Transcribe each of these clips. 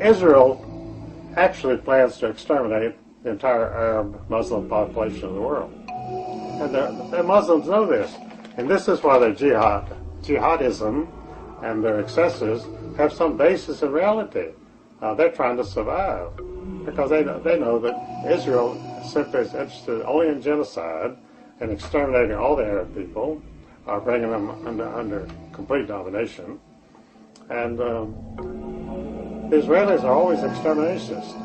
Israel actually plans to exterminate the entire Arab Muslim population of the world. And the Muslims know this. And this is why their jihadism and their excesses have some basis in reality. They're trying to survive because they know that Israel simply is interested only in genocide and exterminating all the Arab people, bringing them under complete domination. And the Israelis are always exterminationists.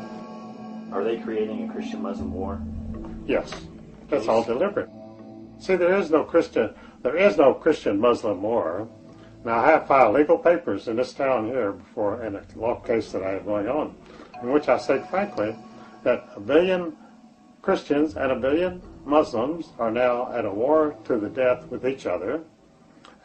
Are they creating a Christian-Muslim war? Yes, that's all deliberate. See, there is no Christian-Muslim war. Now, I have filed legal papers in this town here before in a law case that I have going on, in which I state frankly that 1 billion Christians and 1 billion Muslims are now at a war to the death with each other,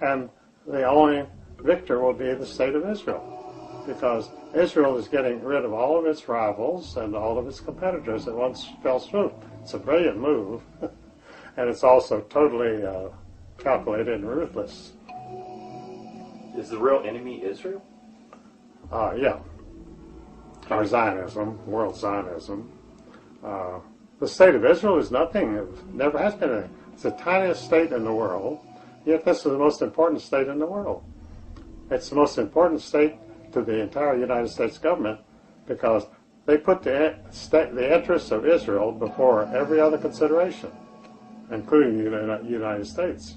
and the only victor will be the state of Israel, because Israel is getting rid of all of its rivals and all of its competitors at one fell swoop. It's a brilliant move, and it's also totally calculated and ruthless. Is the real enemy Israel? Yeah. Or Zionism, world Zionism. The state of Israel is nothing. It never has been anything. It's the tiniest state in the world, yet this is the most important state in the world. It's the most important state to the entire United States government because they put the interests of Israel before every other consideration, including the United States.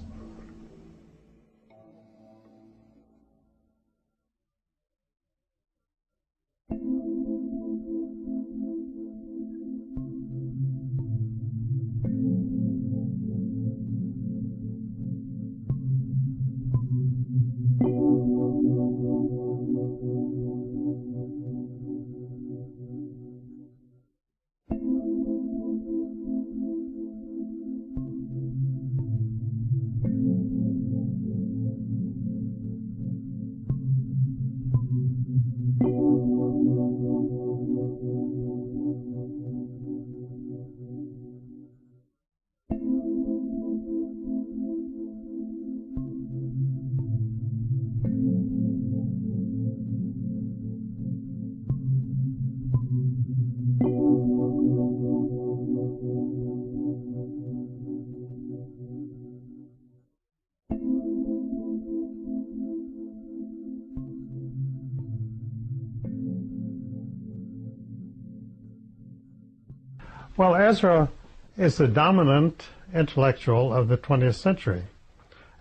Well, Ezra is the dominant intellectual of the 20th century,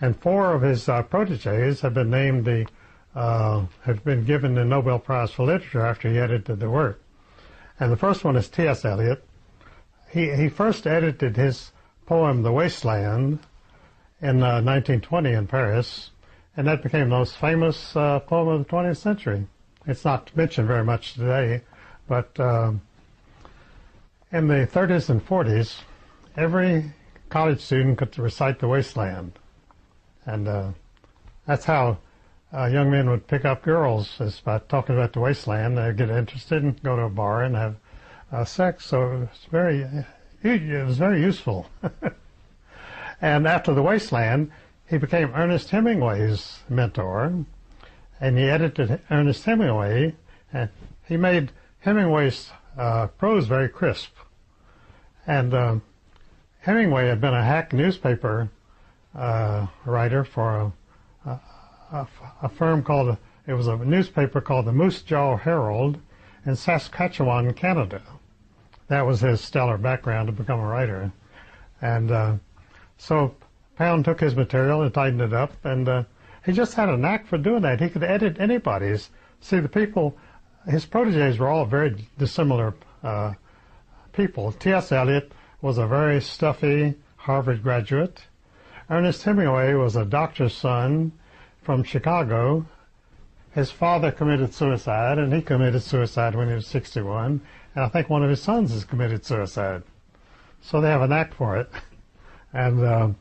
and 4 of his proteges have been named have been given the Nobel Prize for Literature after he edited the work. And the first one is T.S. Eliot. He first edited his poem *The Wasteland* in 1920 in Paris, and that became the most famous poem of the 20th century. It's not mentioned very much today, but in the 30s and 40s, every college student could recite *The Wasteland*. And that's how young men would pick up girls, is by talking about the wasteland. They'd get interested and go to a bar and have sex. So it was very useful. And after *The Wasteland*, he became Ernest Hemingway's mentor, and he edited Ernest Hemingway, and he made Hemingway's prose very crisp. And Hemingway had been a hack newspaper writer for a firm called, it was a newspaper called the Moose Jaw Herald in Saskatchewan, Canada. That was his stellar background to become a writer. And so Pound took his material and tightened it up, and he just had a knack for doing that. He could edit anybody's. See, the people, his proteges were all very dissimilar people. T.S. Eliot was a very stuffy Harvard graduate. Ernest Hemingway was a doctor's son from Chicago. His father committed suicide, and he committed suicide when he was 61. And I think one of his sons has committed suicide. So they have a knack for it. And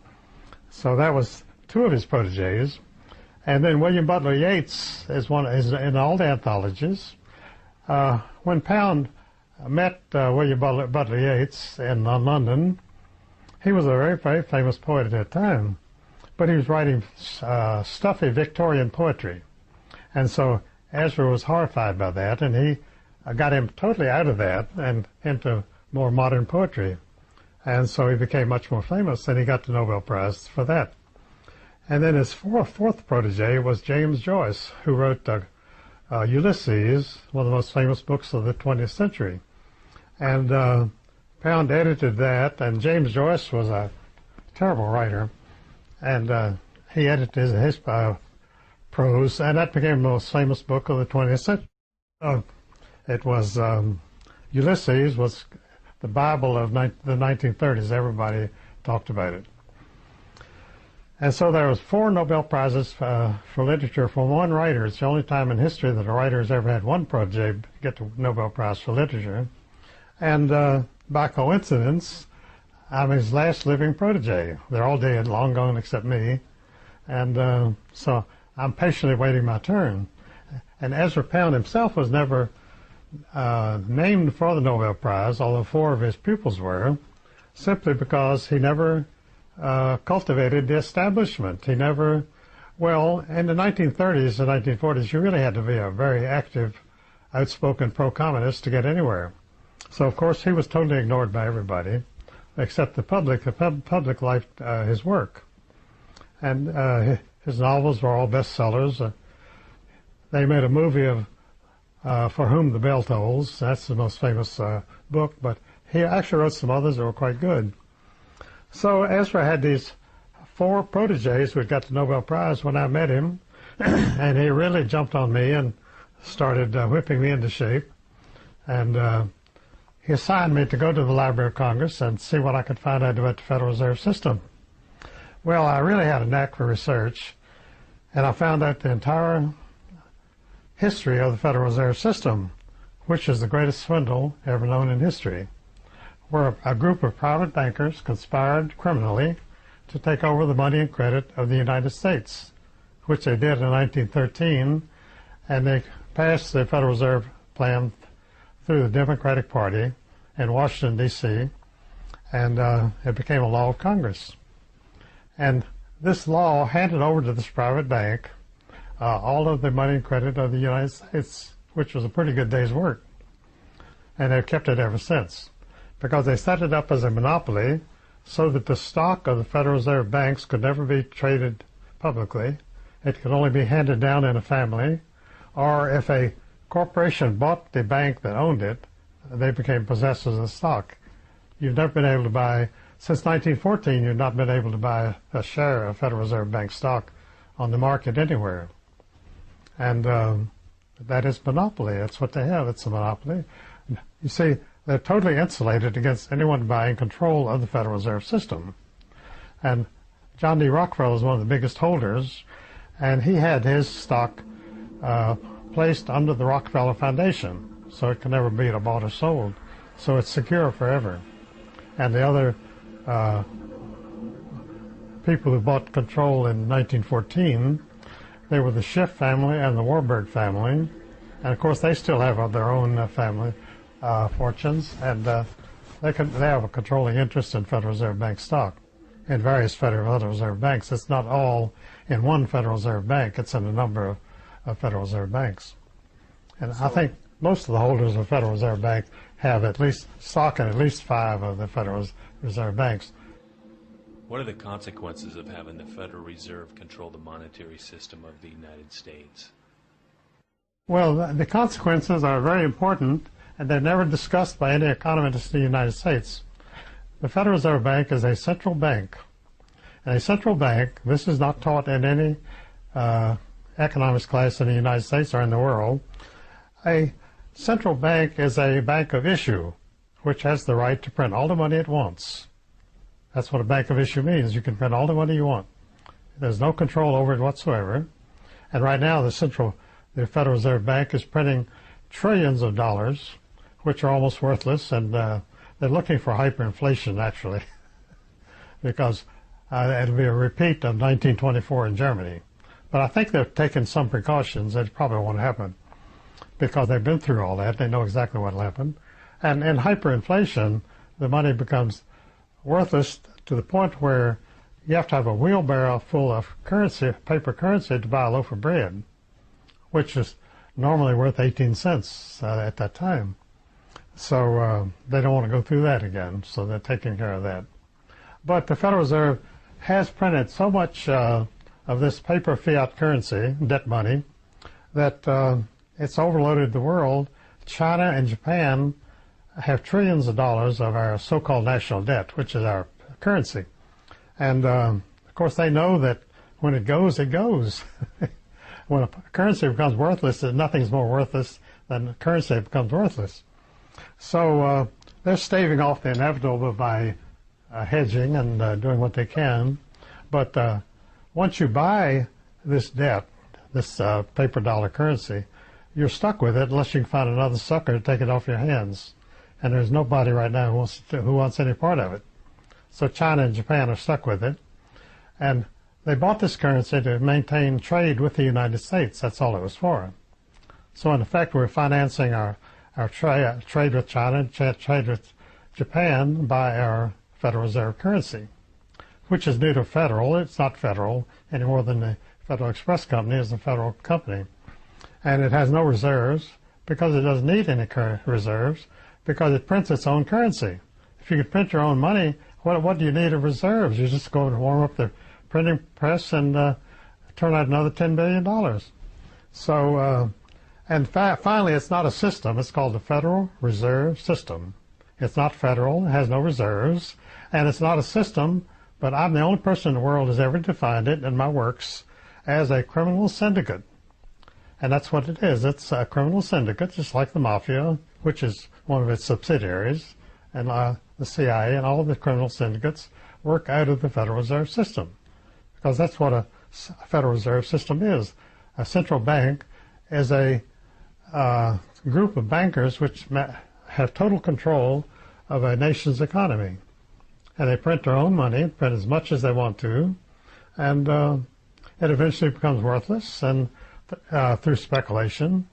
so that was 2 of his proteges. And then William Butler Yeats is in all the anthologies. When Pound met William Butler Yeats in London, he was a very, very famous poet at that time. But he was writing stuffy Victorian poetry. And so Ezra was horrified by that, and he got him totally out of that and into more modern poetry. And so he became much more famous, and he got the Nobel Prize for that. And then his fourth protege was James Joyce, who wrote Ulysses, one of the most famous books of the 20th century. And Pound edited that, and James Joyce was a terrible writer, and he edited his prose, and that became the most famous book of the 20th century. It was Ulysses was the Bible of the 1930s. Everybody talked about it. And so there was 4 Nobel Prizes for literature from one writer. It's the only time in history that a writer has ever had one protege get the Nobel Prize for literature. And by coincidence, I'm his last living protege. They're all dead, long gone except me. And so I'm patiently waiting my turn. And Ezra Pound himself was never named for the Nobel Prize, although 4 of his pupils were, simply because he never cultivated the establishment. He never, well, in the 1930s and 1940s, you really had to be a very active, outspoken pro-communist to get anywhere. So, of course, he was totally ignored by everybody, except the public. The public liked his work. And his novels were all bestsellers. They made a movie of For Whom the Bell Tolls. That's the most famous book, but he actually wrote some others that were quite good. So Ezra had these 4 proteges who had got the Nobel Prize when I met him, and he really jumped on me and started whipping me into shape. And he assigned me to go to the Library of Congress and see what I could find out about the Federal Reserve System. Well, I really had a knack for research, and I found out the entire history of the Federal Reserve System, which is the greatest swindle ever known in history, where a group of private bankers conspired criminally to take over the money and credit of the United States, which they did in 1913, and they passed the Federal Reserve Plan through the Democratic Party in Washington, D.C., and it became a law of Congress. And this law handed over to this private bank all of the money and credit of the United States, which was a pretty good day's work. And they've kept it ever since, because they set it up as a monopoly so that the stock of the Federal Reserve banks could never be traded publicly. It could only be handed down in a family, or if a corporation bought the bank that owned it, they became possessors of the stock. You've never been able to buy, since 1914, you've not been able to buy a share of Federal Reserve Bank stock on the market anywhere. And that is monopoly. That's what they have. It's a monopoly. You see, they're totally insulated against anyone buying control of the Federal Reserve System. And John D. Rockefeller was one of the biggest holders, and he had his stock placed under the Rockefeller Foundation, so it can never be bought or sold. So it's secure forever. And the other people who bought control in 1914, they were the Schiff family and the Warburg family. And of course, they still have their own family fortunes, and they have a controlling interest in Federal Reserve Bank stock in various Federal Reserve banks. It's not all in one Federal Reserve Bank. It's in a number of Federal Reserve banks. And I think most of the holders of Federal Reserve Bank have at least stock in at least 5 of the Federal Reserve banks. What are the consequences of having the Federal Reserve control the monetary system of the United States? Well, the consequences are very important, and they're never discussed by any economist in the United States. The Federal Reserve Bank is a central bank. And a central bank, this is not taught in any economics class in the United States or in the world. A central bank is a bank of issue, which has the right to print all the money it wants. That's what a bank of issue means. You can print all the money you want. There's no control over it whatsoever. And right now, the Federal Reserve Bank is printing trillions of dollars, which are almost worthless, and they're looking for hyperinflation, actually, because it'll be a repeat of 1924 in Germany. But I think they've taken some precautions. It probably won't happen, because they've been through all that. They know exactly what will happen. And in hyperinflation, the money becomes worthless to the point where you have to have a wheelbarrow full of currency, paper currency, to buy a loaf of bread, which is normally worth 18 cents at that time. So they don't want to go through that again, so they're taking care of that. But the Federal Reserve has printed so much of this paper fiat currency, debt money, that it's overloaded the world. China and Japan have trillions of dollars of our so-called national debt, which is our currency. And, of course, they know that when it goes, it goes. When a currency becomes worthless, nothing's more worthless than a currency that becomes worthless. So they're staving off the inevitable by hedging and doing what they can. But once you buy this debt, this paper dollar currency, you're stuck with it unless you can find another sucker to take it off your hands. And there's nobody right now who wants any part of it. So China and Japan are stuck with it. And they bought this currency to maintain trade with the United States. That's all it was for. So in effect, we're financing our trade with China, trade with Japan by our Federal Reserve currency, which is new to federal. It's not federal any more than the Federal Express Company is a federal company. And it has no reserves because it doesn't need any reserves because it prints its own currency. If you could print your own money, what do you need of reserves? You just go and warm up the printing press and turn out another $10 billion. So, and finally, it's not a system. It's called the Federal Reserve System. It's not federal. It has no reserves. And it's not a system, but I'm the only person in the world who's ever defined it in my works as a criminal syndicate. And that's what it is. It's a criminal syndicate, just like the mafia, which is one of its subsidiaries, and the CIA and all of the criminal syndicates work out of the Federal Reserve System. Because that's what a Federal Reserve System is. A central bank is a group of bankers which have total control of a nation's economy. And they print their own money, print as much as they want to, and it eventually becomes worthless and through speculation.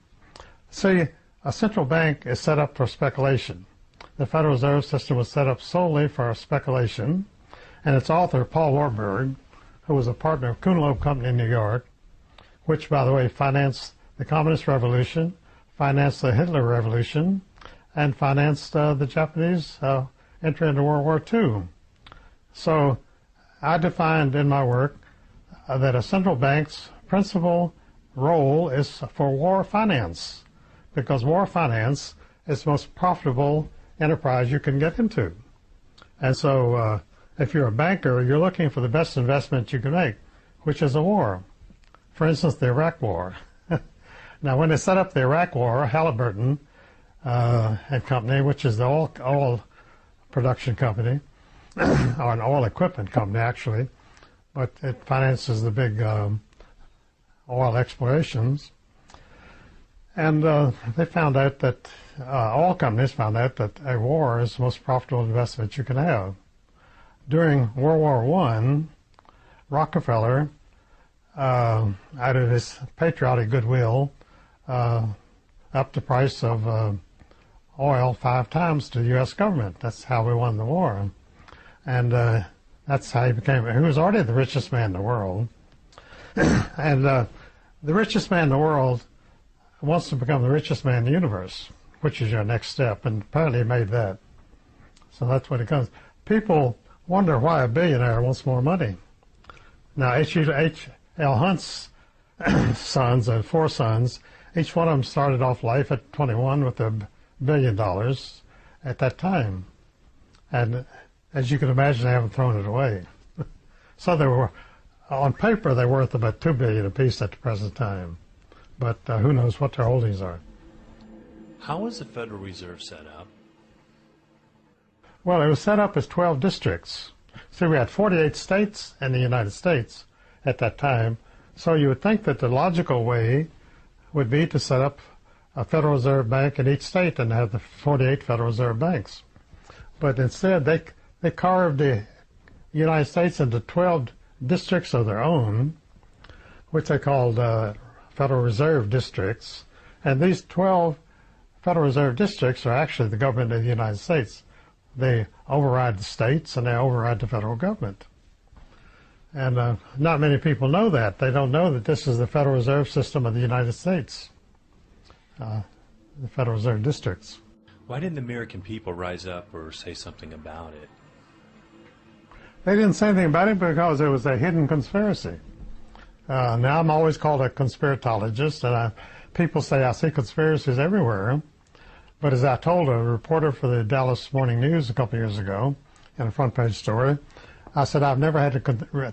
See, a central bank is set up for speculation. The Federal Reserve System was set up solely for speculation, and its author, Paul Warburg, who was a partner of Kuhn Loeb Company in New York, which, by the way, financed the Communist Revolution, financed the Hitler Revolution, and financed the Japanese entry into World War II. So I defined in my work that a central bank's principal role is for war finance, because war finance is the most profitable enterprise you can get into. And so if you're a banker, you're looking for the best investment you can make, which is a war. For instance, the Iraq War. Now, when they set up the Iraq War, Halliburton and Company, which is the oil production company, or an oil equipment company, actually, but it finances the big oil explorations. And they found out that, oil companies found out that a war is the most profitable investment you can have. During World War I, Rockefeller, out of his patriotic goodwill, upped the price of oil 5 times to the U.S. government. That's how we won the war. And that's how he was already the richest man in the world. And the richest man in the world wants to become the richest man in the universe, which is your next step, and apparently he made that. So that's what it comes. People wonder why a billionaire wants more money. Now, H.L. Hunt's sons, 4 sons, each one of them started off life at 21 with $1 billion at that time. And as you can imagine, they haven't thrown it away. So they were, on paper, they're worth about $2 billion apiece at the present time. But who knows what their holdings are. How was the Federal Reserve set up? Well, it was set up as 12 districts. See, we had 48 states in the United States at that time. So you would think that the logical way would be to set up a Federal Reserve Bank in each state and have the 48 Federal Reserve banks. But instead, they carved the United States into 12 districts of their own, which they called Federal Reserve districts. And these 12 Federal Reserve districts are actually the government of the United States. They override the states and they override the federal government. And not many people know that. They don't know that this is the Federal Reserve System of the United States. the Federal Reserve districts. Why didn't the American people rise up or say something about it? They didn't say anything about it because it was a hidden conspiracy. Now I'm always called a conspiratologist, and people say I see conspiracies everywhere. But as I told a reporter for the Dallas Morning News a couple of years ago in a front page story, I said I've never had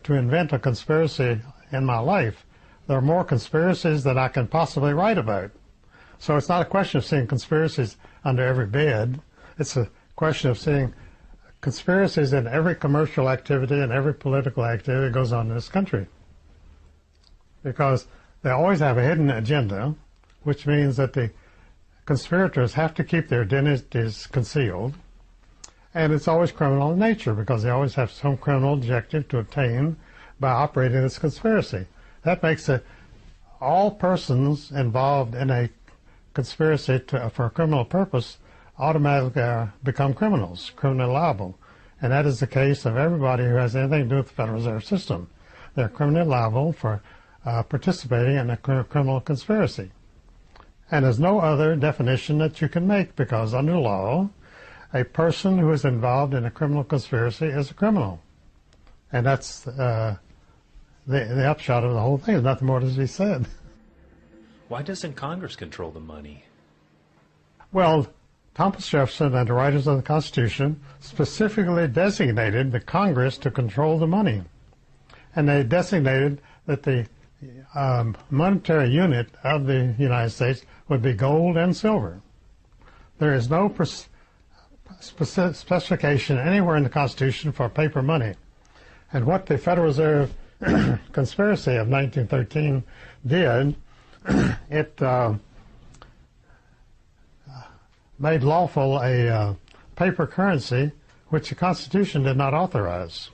to invent a conspiracy in my life. There are more conspiracies than I can possibly write about. So it's not a question of seeing conspiracies under every bed. It's a question of seeing conspiracies in every commercial activity and every political activity that goes on in this country. Because they always have a hidden agenda, which means that the conspirators have to keep their identities concealed. And it's always criminal in nature because they always have some criminal objective to attain by operating this conspiracy. That makes it all persons involved in a conspiracy for a criminal purpose automatically become criminals, criminally liable. And that is the case of everybody who has anything to do with the Federal Reserve System. They're criminally liable for participating in a criminal conspiracy. And there's no other definition that you can make because under law, a person who is involved in a criminal conspiracy is a criminal. And that's the upshot of the whole thing. There's nothing more to be said. Why doesn't Congress control the money? Well, Thomas Jefferson and the writers of the Constitution specifically designated the Congress to control the money. And they designated that the monetary unit of the United States would be gold and silver. There is no specification anywhere in the Constitution for paper money. And what the Federal Reserve conspiracy of 1913 did, it made lawful a paper currency which the Constitution did not authorize.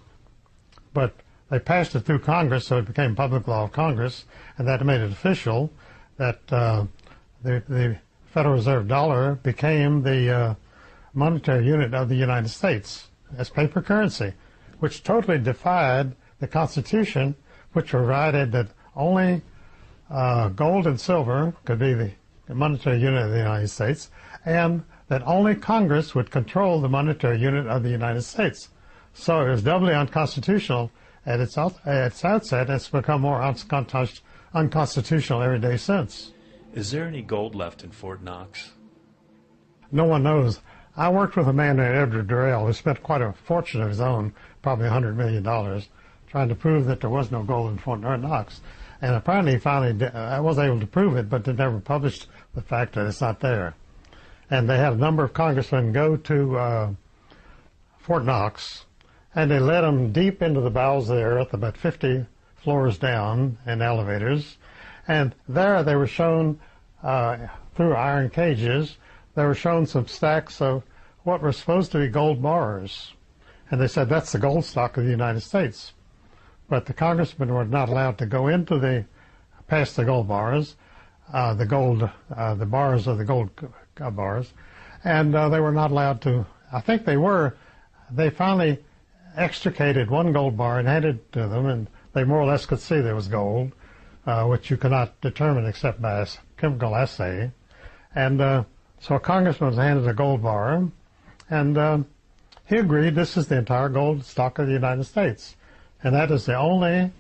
But they passed it through Congress, so it became public law of Congress, and that made it official that the Federal Reserve dollar became the monetary unit of the United States as paper currency, which totally defied the Constitution, which provided that only gold and silver could be the monetary unit of the United States, and that only Congress would control the monetary unit of the United States. So it was doubly unconstitutional at its outset. It's become more unconstitutional every day since. Is there any gold left in Fort Knox? No one knows. I worked with a man named Edward Durrell who spent quite a fortune of his own, probably $100 million, trying to prove that there was no gold in Fort Knox. And apparently I was able to prove it, but they never published the fact that it's not there. And they had a number of congressmen go to Fort Knox, and they led them deep into the bowels of the earth, about 50 floors down in elevators. And there they were shown, through iron cages, they were shown some stacks of what were supposed to be gold bars. And they said, that's the gold stock of the United States. But the congressmen were not allowed to go into past the gold bars, the bars of the gold bars, and they were not allowed to, I think they finally extricated one gold bar and handed it to them, and they more or less could see there was gold, which you cannot determine except by a chemical assay. And so a congressman was handed a gold bar, and he agreed this is the entire gold stock of the United States. And that is the only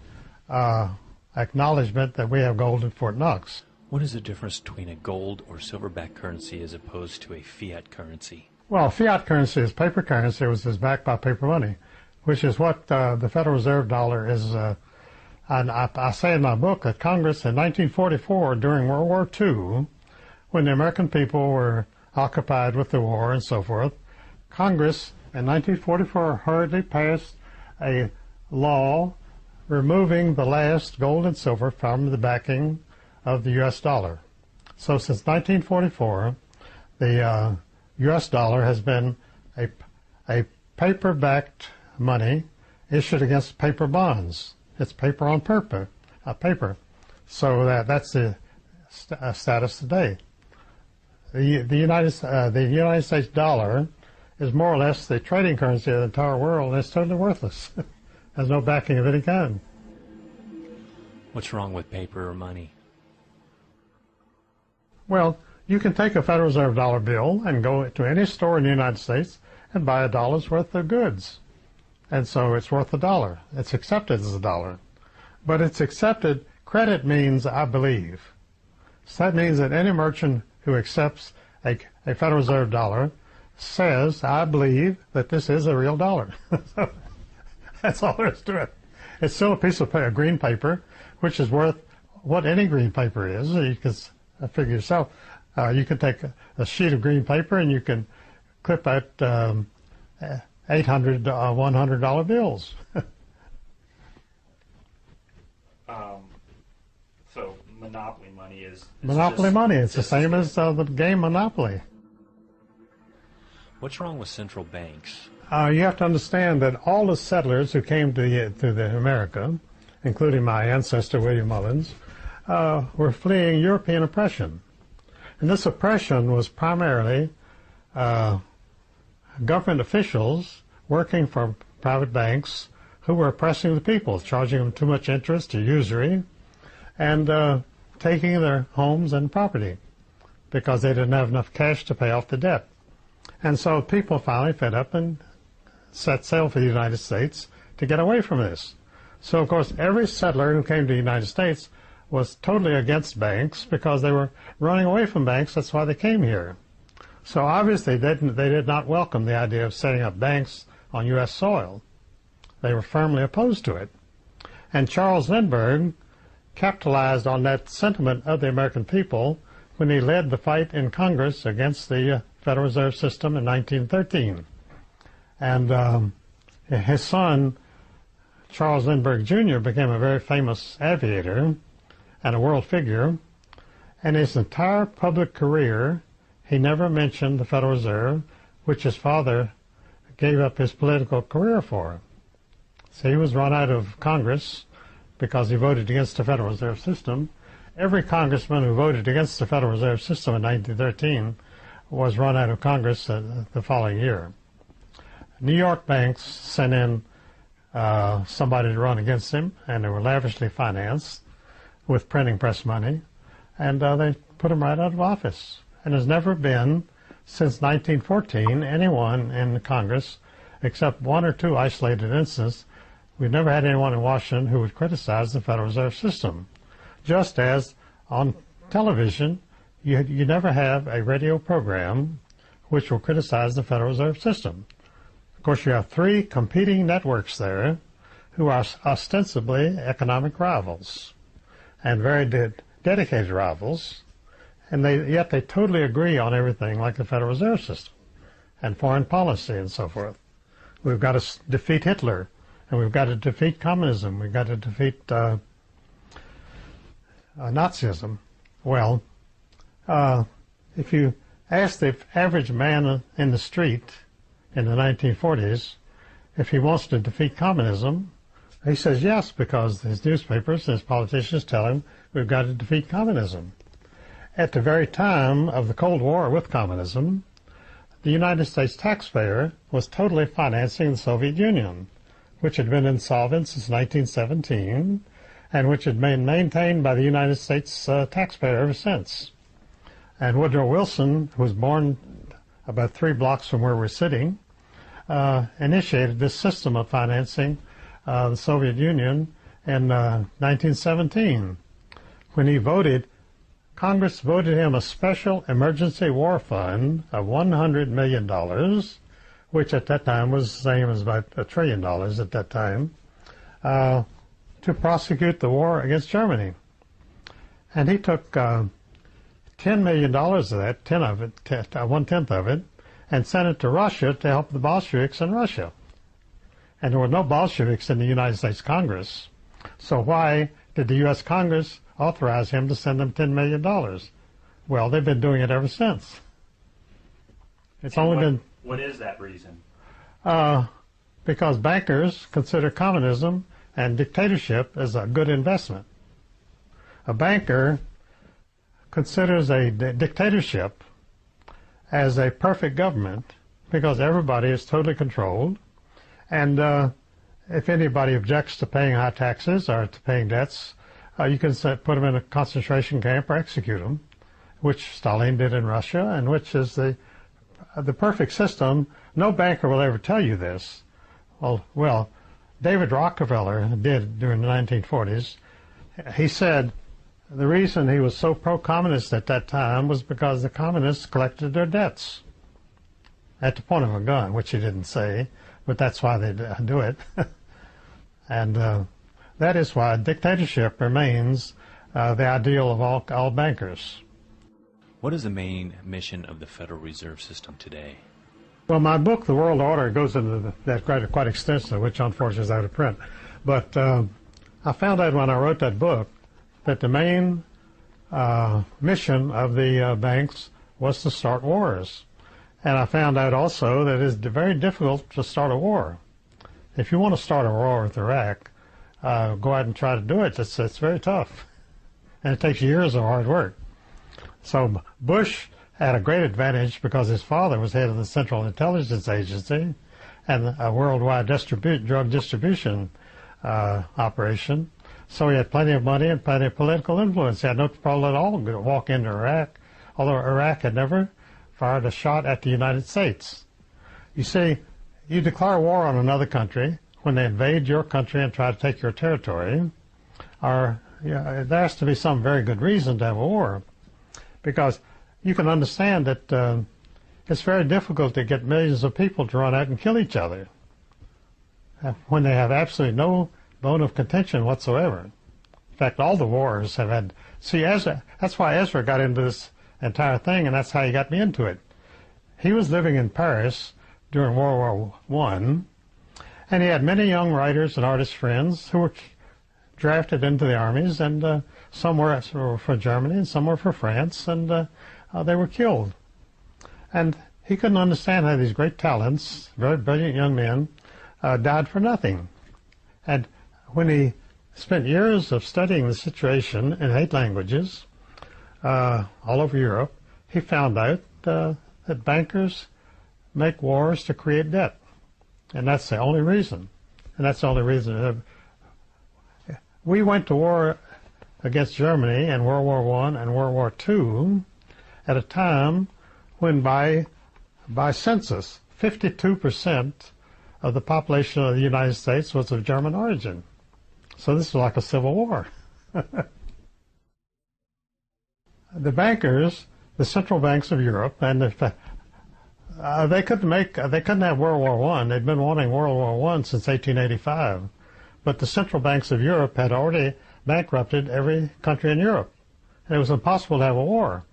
acknowledgement that we have gold in Fort Knox. What is the difference between a gold or silver-backed currency as opposed to a fiat currency? Well, fiat currency is paper currency, which is backed by paper money, which is what the Federal Reserve dollar is. And I say in my book that Congress in 1944, during World War II, when the American people were occupied with the war and so forth, Congress in 1944 hurriedly passed a law removing the last gold and silver from the backing of the U.S. dollar. So since 1944, the U.S. dollar has been a paper-backed money issued against paper bonds. It's paper on paper. So that's the status today. The United States dollar is more or less the trading currency of the entire world, and it's totally worthless. Has no backing of any kind. What's wrong with paper or money? Well, You can take a Federal Reserve dollar bill and go to any store in the United States and buy $1's worth of goods. And so it's worth $1. It's accepted as $1. But it's accepted, credit means I believe. So that means that any merchant who accepts a Federal Reserve dollar says, I believe that this is a real dollar. So that's all there is to it. It's still a piece of green paper, which is worth what any green paper is. You can figure yourself. You can take a sheet of green paper and you can clip out 800 $100 bills. So monopoly money is Monopoly money. It's the same as the game Monopoly. What's wrong with central banks? You have to understand that all the settlers who came to America, including my ancestor William Mullins, were fleeing European oppression. And this oppression was primarily government officials working for private banks who were oppressing the people, charging them too much interest or usury, and taking their homes and property because they didn't have enough cash to pay off the debt. And so people finally fed up and set sail for the United States to get away from this. So, of course, every settler who came to the United States was totally against banks because they were running away from banks. That's why they came here. So obviously they did not welcome the idea of setting up banks on U.S. soil. They were firmly opposed to it. And Charles Lindbergh capitalized on that sentiment of the American people when he led the fight in Congress against the Federal Reserve System in 1913. And his son, Charles Lindbergh Jr., became a very famous aviator and a world figure. And his entire public career, he never mentioned the Federal Reserve, which his father gave up his political career for. So he was run out of Congress because he voted against the Federal Reserve System. Every congressman who voted against the Federal Reserve System in 1913 was run out of Congress the following year. New York banks sent in somebody to run against him, and they were lavishly financed with printing press money, and they put him right out of office. And there's never been, since 1914, anyone in Congress, except one or two isolated instances, we've never had anyone in Washington who would criticize the Federal Reserve System. Just as on television, you never have a radio program which will criticize the Federal Reserve System. Of course, you have three competing networks there who are ostensibly economic rivals and very dedicated rivals, and yet they totally agree on everything like the Federal Reserve System and foreign policy and so forth. We've got to defeat Hitler, and we've got to defeat communism. We've got to defeat Nazism. Well, if you ask the average man in the street in the 1940s if he wants to defeat communism, he says yes, because his newspapers and his politicians tell him we've got to defeat communism. At the very time of the Cold War with communism, the United States taxpayer was totally financing the Soviet Union, which had been insolvent since 1917 and which had been maintained by the United States taxpayer ever since. And Woodrow Wilson, who was born about 3 blocks from where we're sitting, initiated this system of financing the Soviet Union in 1917. When he voted, Congress voted him a special emergency war fund of $100 million, which at that time was the same as about $1 trillion at that time, to prosecute the war against Germany. And he took $10 million of that, 1/10 of it, and sent it to Russia to help the Bolsheviks in Russia. And there were no Bolsheviks in the United States Congress. So why did the U.S. Congress authorize him to send them $10 million? Well, they've been doing it ever since. It's only been... What is that reason? Because bankers consider communism and dictatorship as a good investment. A banker considers a dictatorship as a perfect government because everybody is totally controlled, and if anybody objects to paying high taxes or to paying debts, you can put them in a concentration camp or execute them which Stalin did in Russia, and which is the perfect system. No banker will ever tell you this. Well, David Rockefeller did during the 1940s. He said the reason he was so pro-communist at that time was because the communists collected their debts at the point of a gun, which he didn't say, but that's why they do it. And that is why dictatorship remains the ideal of all bankers. What is the main mission of the Federal Reserve System today? Well, my book, The World Order, goes into that quite extensively, which unfortunately is out of print. But I found out when I wrote that book that the main mission of the banks was to start wars. And I found out also that it's very difficult to start a war. If you want to start a war with Iraq, go out and try to do it. It's very tough. And it takes years of hard work. So Bush had a great advantage because his father was head of the Central Intelligence Agency and a worldwide drug distribution operation. So he had plenty of money and plenty of political influence. He had no problem at all to walk into Iraq, although Iraq had never fired a shot at the United States. You see, you declare war on another country when they invade your country and try to take your territory, or there has to be some very good reason to have a war, because you can understand that it's very difficult to get millions of people to run out and kill each other when they have absolutely no bone of contention whatsoever. In fact, all the wars have had... See, Ezra, that's why Ezra got into this entire thing, and that's how he got me into it. He was living in Paris during World War I, and he had many young writers and artist friends who were drafted into the armies, and some were for Germany and some were for France, and they were killed. And he couldn't understand how these great talents, very brilliant young men, died for nothing. And when he spent years of studying the situation in 8 languages all over Europe, he found out that bankers make wars to create debt. And that's the only reason. And that's the only reason. We went to war against Germany in World War I and World War II at a time when by census, 52% of the population of the United States was of German origin. So this was like a civil war. The bankers, the central banks of Europe, and they couldn't have World War I. They'd been wanting World War I since 1885. But the central banks of Europe had already bankrupted every country in Europe. And it was impossible to have a war.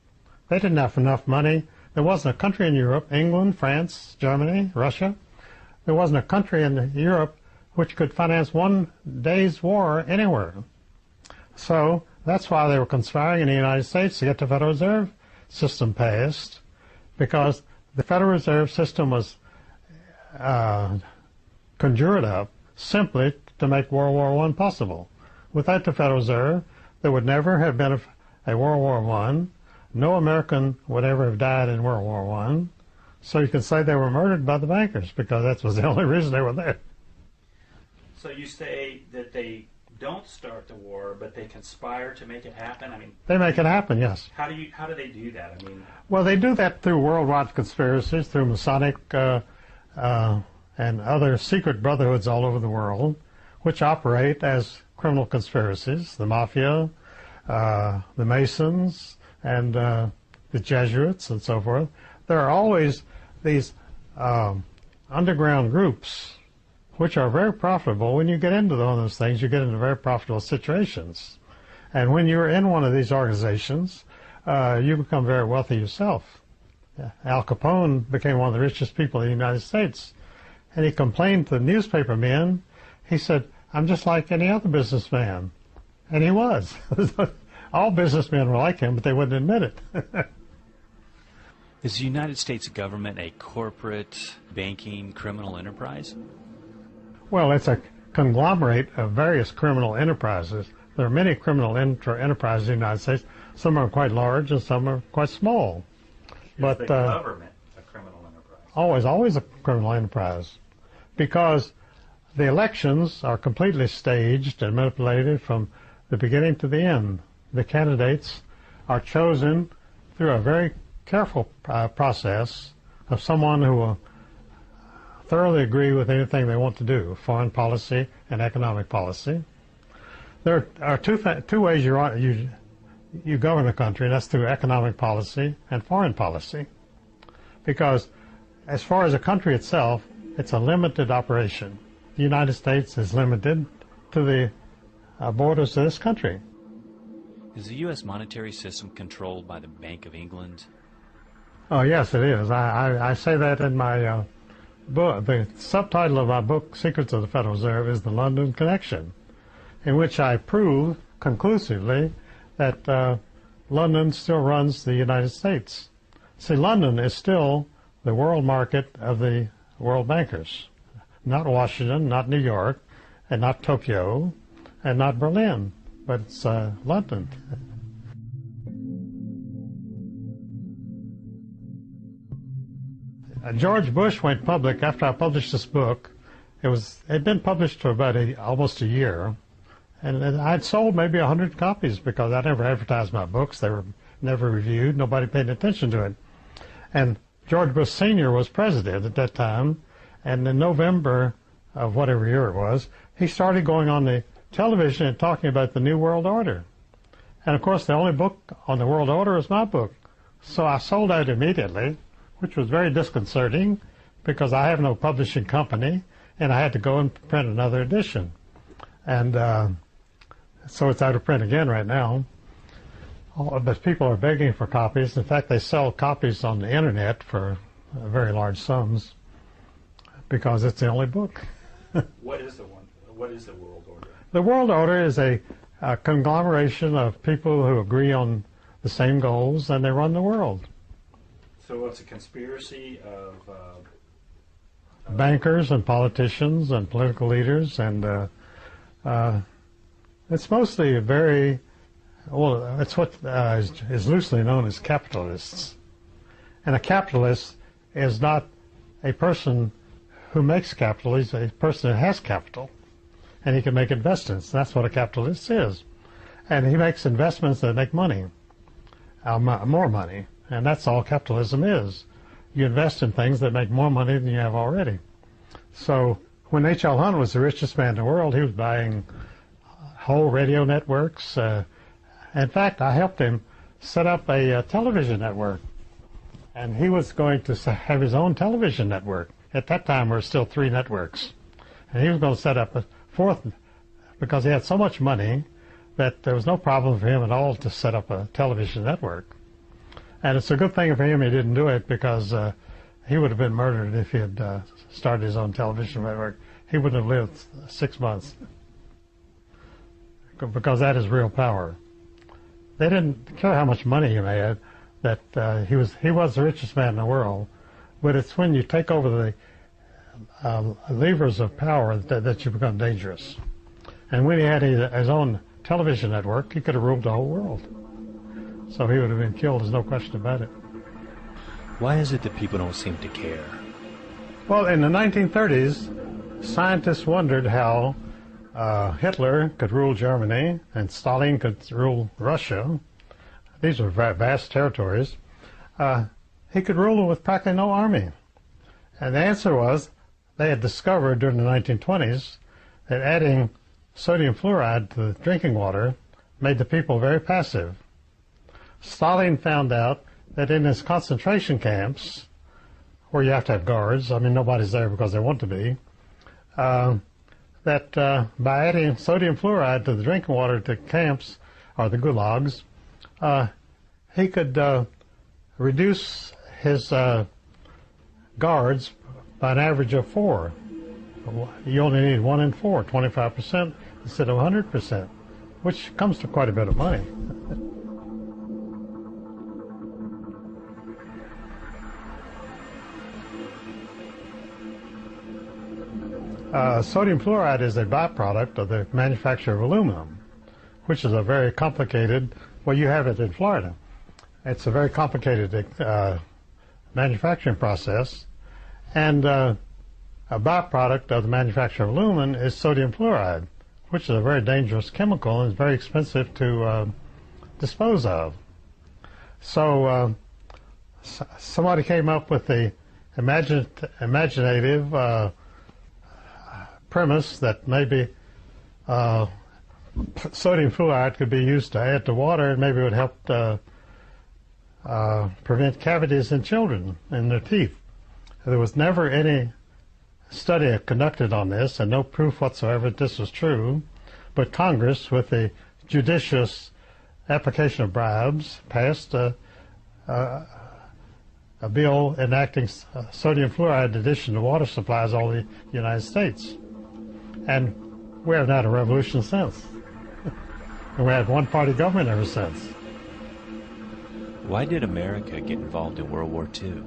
They didn't have enough money. There wasn't a country in Europe, England, France, Germany, Russia. There wasn't a country in Europe which could finance one day's war anywhere. So that's why they were conspiring in the United States to get the Federal Reserve System passed, because the Federal Reserve System was conjured up simply to make World War I possible. Without the Federal Reserve, there would never have been a World War I. No American would ever have died in World War I. So you can say they were murdered by the bankers, because that was the only reason they were there. So you say that they don't start the war, but they conspire to make it happen? I mean, they make it happen, yes. How do they do that? I mean, well, they do that through worldwide conspiracies, through Masonic and other secret brotherhoods all over the world, which operate as criminal conspiracies. The Mafia, the Masons, and the Jesuits, and so forth. There are always these underground groups which are very profitable. When you get into one of those things, you get into very profitable situations. And when you're in one of these organizations, you become very wealthy yourself. Al Capone became one of the richest people in the United States. And he complained to the newspaper men. He said, "I'm just like any other businessman." And he was. All businessmen were like him, but they wouldn't admit it. Is the United States government a corporate, banking, criminal enterprise? Well, it's a conglomerate of various criminal enterprises. There are many criminal enterprises in the United States. Some are quite large and some are quite small. is the government a criminal enterprise? Always a criminal enterprise. Because the elections are completely staged and manipulated from the beginning to the end. The candidates are chosen through a very careful process of someone who will thoroughly agree with anything they want to do, foreign policy and economic policy. There are two ways you govern a country, and that's through economic policy and foreign policy. Because as far as a country itself, it's a limited operation. The United States is limited to the borders of this country. Is the U.S. monetary system controlled by the Bank of England? Oh, yes, it is. I say that in my book. The subtitle of my book, Secrets of the Federal Reserve, is The London Connection, in which I prove conclusively that London still runs the United States. See, London is still the world market of the world bankers. Not Washington, not New York, and not Tokyo, and not Berlin, but it's London. George Bush went public after I published this book. It had been published for about almost a year, and I'd sold maybe 100 copies because I never advertised my books. They were never reviewed. Nobody paid attention to it. And George Bush Sr. was president at that time, and in November of whatever year it was, he started going on the television and talking about the New World Order. And of course, the only book on the World Order is my book. So I sold out immediately, which was very disconcerting because I have no publishing company, and I had to go and print another edition. And so it's out of print again right now. But people are begging for copies. In fact, they sell copies on the internet for very large sums because it's the only book. What is the World Order? The World Order is a conglomeration of people who agree on the same goals, and they run the world. So it's a conspiracy of bankers and politicians and political leaders, and it's mostly it's what is loosely known as capitalists. And a capitalist is not a person who makes capital, he's a person who has capital, and he can make investments. That's what a capitalist is. And he makes investments that make money, more money, and that's all capitalism is. You invest in things that make more money than you have already. So when H.L. Hunt was the richest man in the world, he was buying whole radio networks. In fact, I helped him set up a television network, and he was going to have his own television network. At that time, there were still 3 networks, and he was going to set up a 4th because he had so much money that there was no problem for him at all to set up a television network. And it's a good thing for him he didn't do it because he would have been murdered if he had started his own television network. He wouldn't have lived 6 months because that is real power. They didn't care how much money he made, that he was the richest man in the world, but it's when you take over the levers of power that you become dangerous. And when he had his own television network, he could have ruled the whole world. So he would have been killed, there's no question about it. Why is it that people don't seem to care? Well, in the 1930s, scientists wondered how Hitler could rule Germany and Stalin could rule Russia. These were vast territories. He could rule them with practically no army. And the answer was they had discovered during the 1920s that adding sodium fluoride to the drinking water made the people very passive. Stalin found out that in his concentration camps, where you have to have guards, I mean nobody's there because they want to be, that by adding sodium fluoride to the drinking water to camps, or the gulags, he could reduce his guards by an average of 4. You only need 1 in 4, 25% instead of 100%, which comes to quite a bit of money. Sodium fluoride is a byproduct of the manufacture of aluminum, which is a very complicated, well, you have it in Florida. It's a very complicated manufacturing process, and a byproduct of the manufacture of aluminum is sodium fluoride, which is a very dangerous chemical and is very expensive to dispose of. So somebody came up with the imaginative premise that maybe sodium fluoride could be used to add to water, and maybe it would help prevent cavities in children in their teeth. There was never any study conducted on this, and no proof whatsoever that this was true. But Congress, with the judicious application of bribes, passed a bill enacting sodium fluoride addition to water supplies all the United States. And we haven't had a revolution since. And we had one-party government ever since. Why did America get involved in World War II?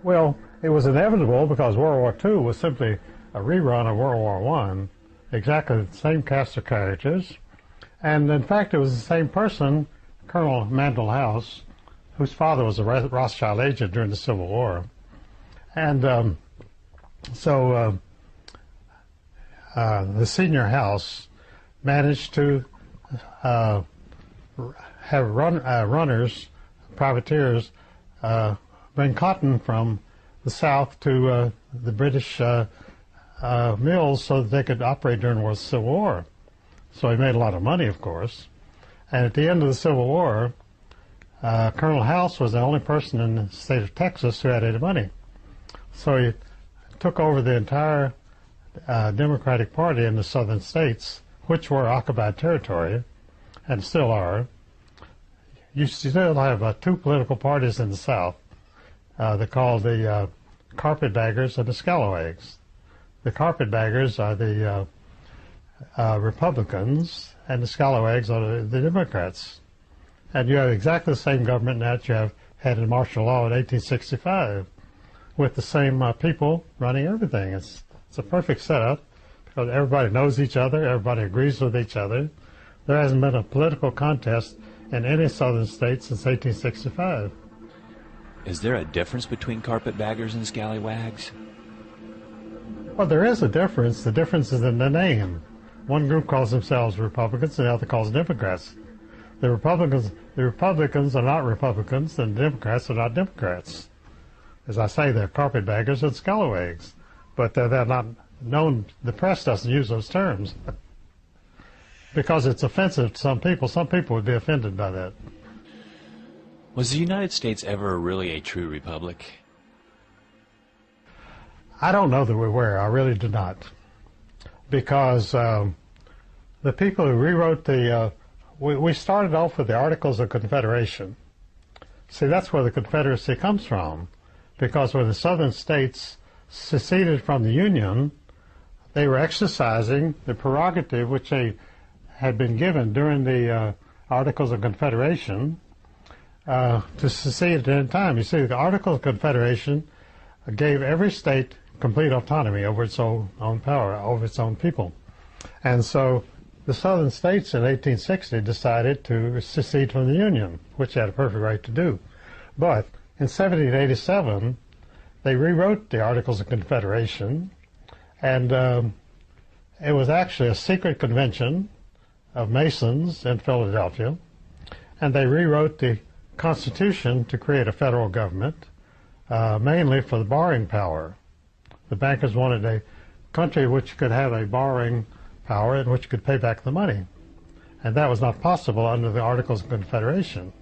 Well, it was inevitable because World War II was simply a rerun of World War I, exactly the same cast of characters. And in fact, it was the same person, Colonel Mandell House, whose father was a Rothschild agent during the Civil War. And the senior House managed to have runners, privateers, bring cotton from the South to the British mills so that they could operate during the Civil War. So he made a lot of money, of course. And at the end of the Civil War, Colonel House was the only person in the state of Texas who had any money. So he took over the entire Democratic Party in the southern states, which were occupied territory, and still are. You still have two political parties in the South. They're called the Carpetbaggers and the Scalawags. The Carpetbaggers are the Republicans, and the Scalawags are the Democrats. And you have exactly the same government now that you had in martial law in 1865, with the same people running everything. It's a perfect setup because everybody knows each other, everybody agrees with each other. There hasn't been a political contest in any southern state since 1865. Is there a difference between carpetbaggers and scallywags? Well, there is a difference. The difference is in the name. One group calls themselves Republicans, and the other calls Democrats. The Republicans are not Republicans, and the Democrats are not Democrats. As I say, they're carpetbaggers and scalawags, but they're not known. The press doesn't use those terms because it's offensive to some people. Some people would be offended by that. Was the United States ever really a true republic? I don't know that we were. I really do not. Because the people who rewrote the... we started off with the Articles of Confederation. See, that's where the Confederacy comes from. Because when the southern states seceded from the Union, they were exercising the prerogative which they had been given during the Articles of Confederation to secede at any time. You see, the Articles of Confederation gave every state complete autonomy over its own power, over its own people. And so the southern states in 1860 decided to secede from the Union, which they had a perfect right to do. But in 1787, they rewrote the Articles of Confederation, and it was actually a secret convention of Masons in Philadelphia, and they rewrote the Constitution to create a federal government, mainly for the borrowing power. The bankers wanted a country which could have a borrowing power and which could pay back the money, and that was not possible under the Articles of Confederation.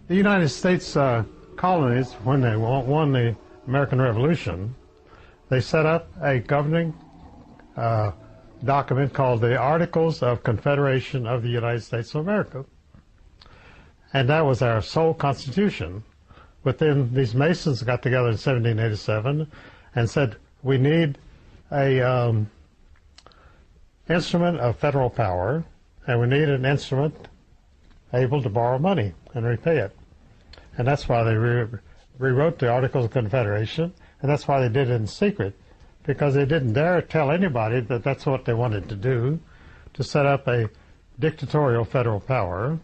The United States colonies, when they won the American Revolution, they set up a governing document called the Articles of Confederation of the United States of America. And that was our sole constitution. But then these Masons got together in 1787 and said, we need a instrument of federal power, and we need an instrument able to borrow money and repay it. And that's why they rewrote the Articles of Confederation, and that's why they did it in secret, because they didn't dare tell anybody that that's what they wanted to do, to set up a dictatorial federal power,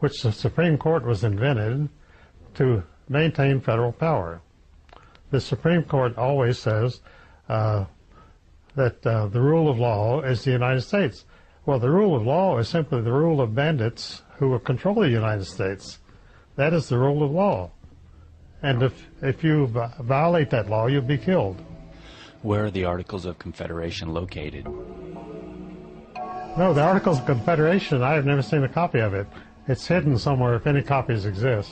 which the Supreme Court was invented to maintain federal power. The Supreme Court always says that the rule of law is the United States. Well, the rule of law is simply the rule of bandits who will control the United States. That is the rule of law. And if you violate that law, you'll be killed. Where are the Articles of Confederation located? No, the Articles of Confederation, I have never seen a copy of it. It's hidden somewhere if any copies exist.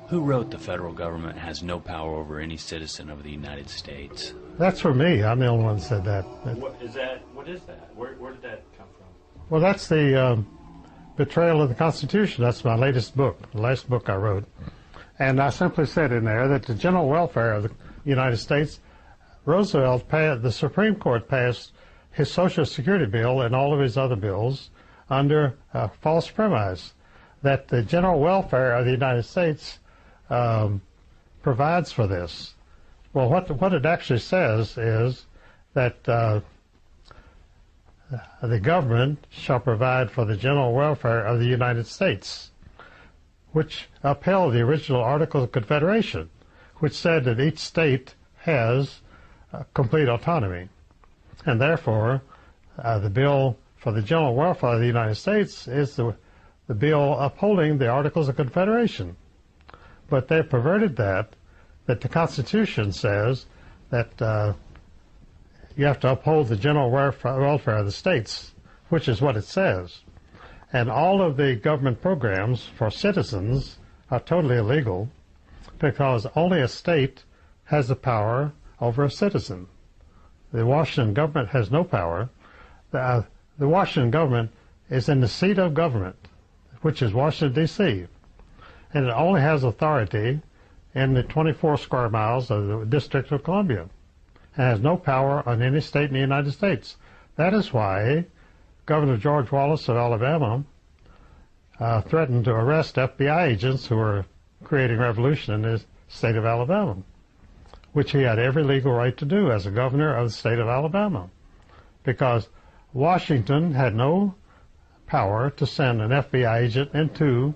Who wrote the federal government has no power over any citizen of the United States? That's for me. I'm the only one who said that. What is that? Where did that come from? Well, that's the Betrayal of the Constitution. That's my latest book, the last book I wrote. And I simply said in there that the general welfare of the United States, the Supreme Court passed his Social Security bill and all of his other bills under a false premise that the general welfare of the United States provides for this. Well, what it actually says is that the government shall provide for the general welfare of the United States, which upheld the original Articles of Confederation, which said that each state has complete autonomy. And therefore, the bill for the general welfare of the United States is the bill upholding the Articles of Confederation. But they perverted that the Constitution says that you have to uphold the general welfare of the states, which is what it says. And all of the government programs for citizens are totally illegal because only a state has the power over a citizen. The Washington government has no power. The Washington government is in the seat of government, which is Washington, D.C., and it only has authority in the 24 square miles of the District of Columbia and has no power on any state in the United States. That is why Governor George Wallace of Alabama threatened to arrest FBI agents who were creating revolution in the state of Alabama, which he had every legal right to do as a governor of the state of Alabama, because Washington had no power to send an FBI agent into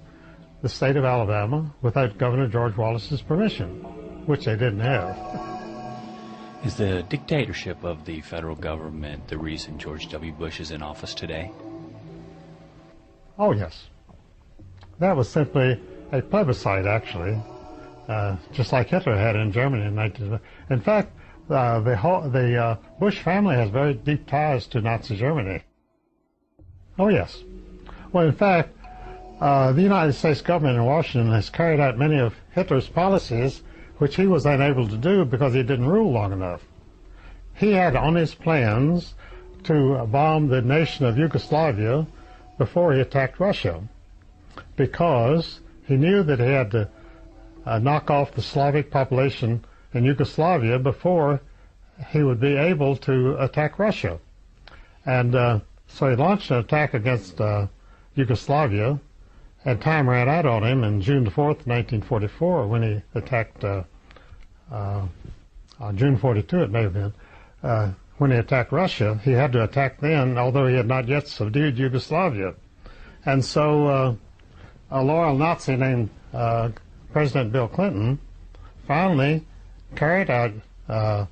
the state of Alabama without Governor George Wallace's permission, which they didn't have. Is the dictatorship of the federal government the reason George W. Bush is in office today? Oh, yes. That was simply a plebiscite, actually, just like Hitler had in Germany in 1920. In fact, the Bush family has very deep ties to Nazi Germany. Oh, yes. Well, in fact, the United States government in Washington has carried out many of Hitler's policies, which he was unable to do because he didn't rule long enough. He had on his plans to bomb the nation of Yugoslavia before he attacked Russia, because he knew that he had to knock off the Slavic population in Yugoslavia before he would be able to attack Russia. And so he launched an attack against Yugoslavia, and time ran out on him on June 4th, 1944, when he attacked, on June 42 it may have been, when he attacked Russia. He had to attack then, although he had not yet subdued Yugoslavia. And so a loyal Nazi named President Bill Clinton finally carried out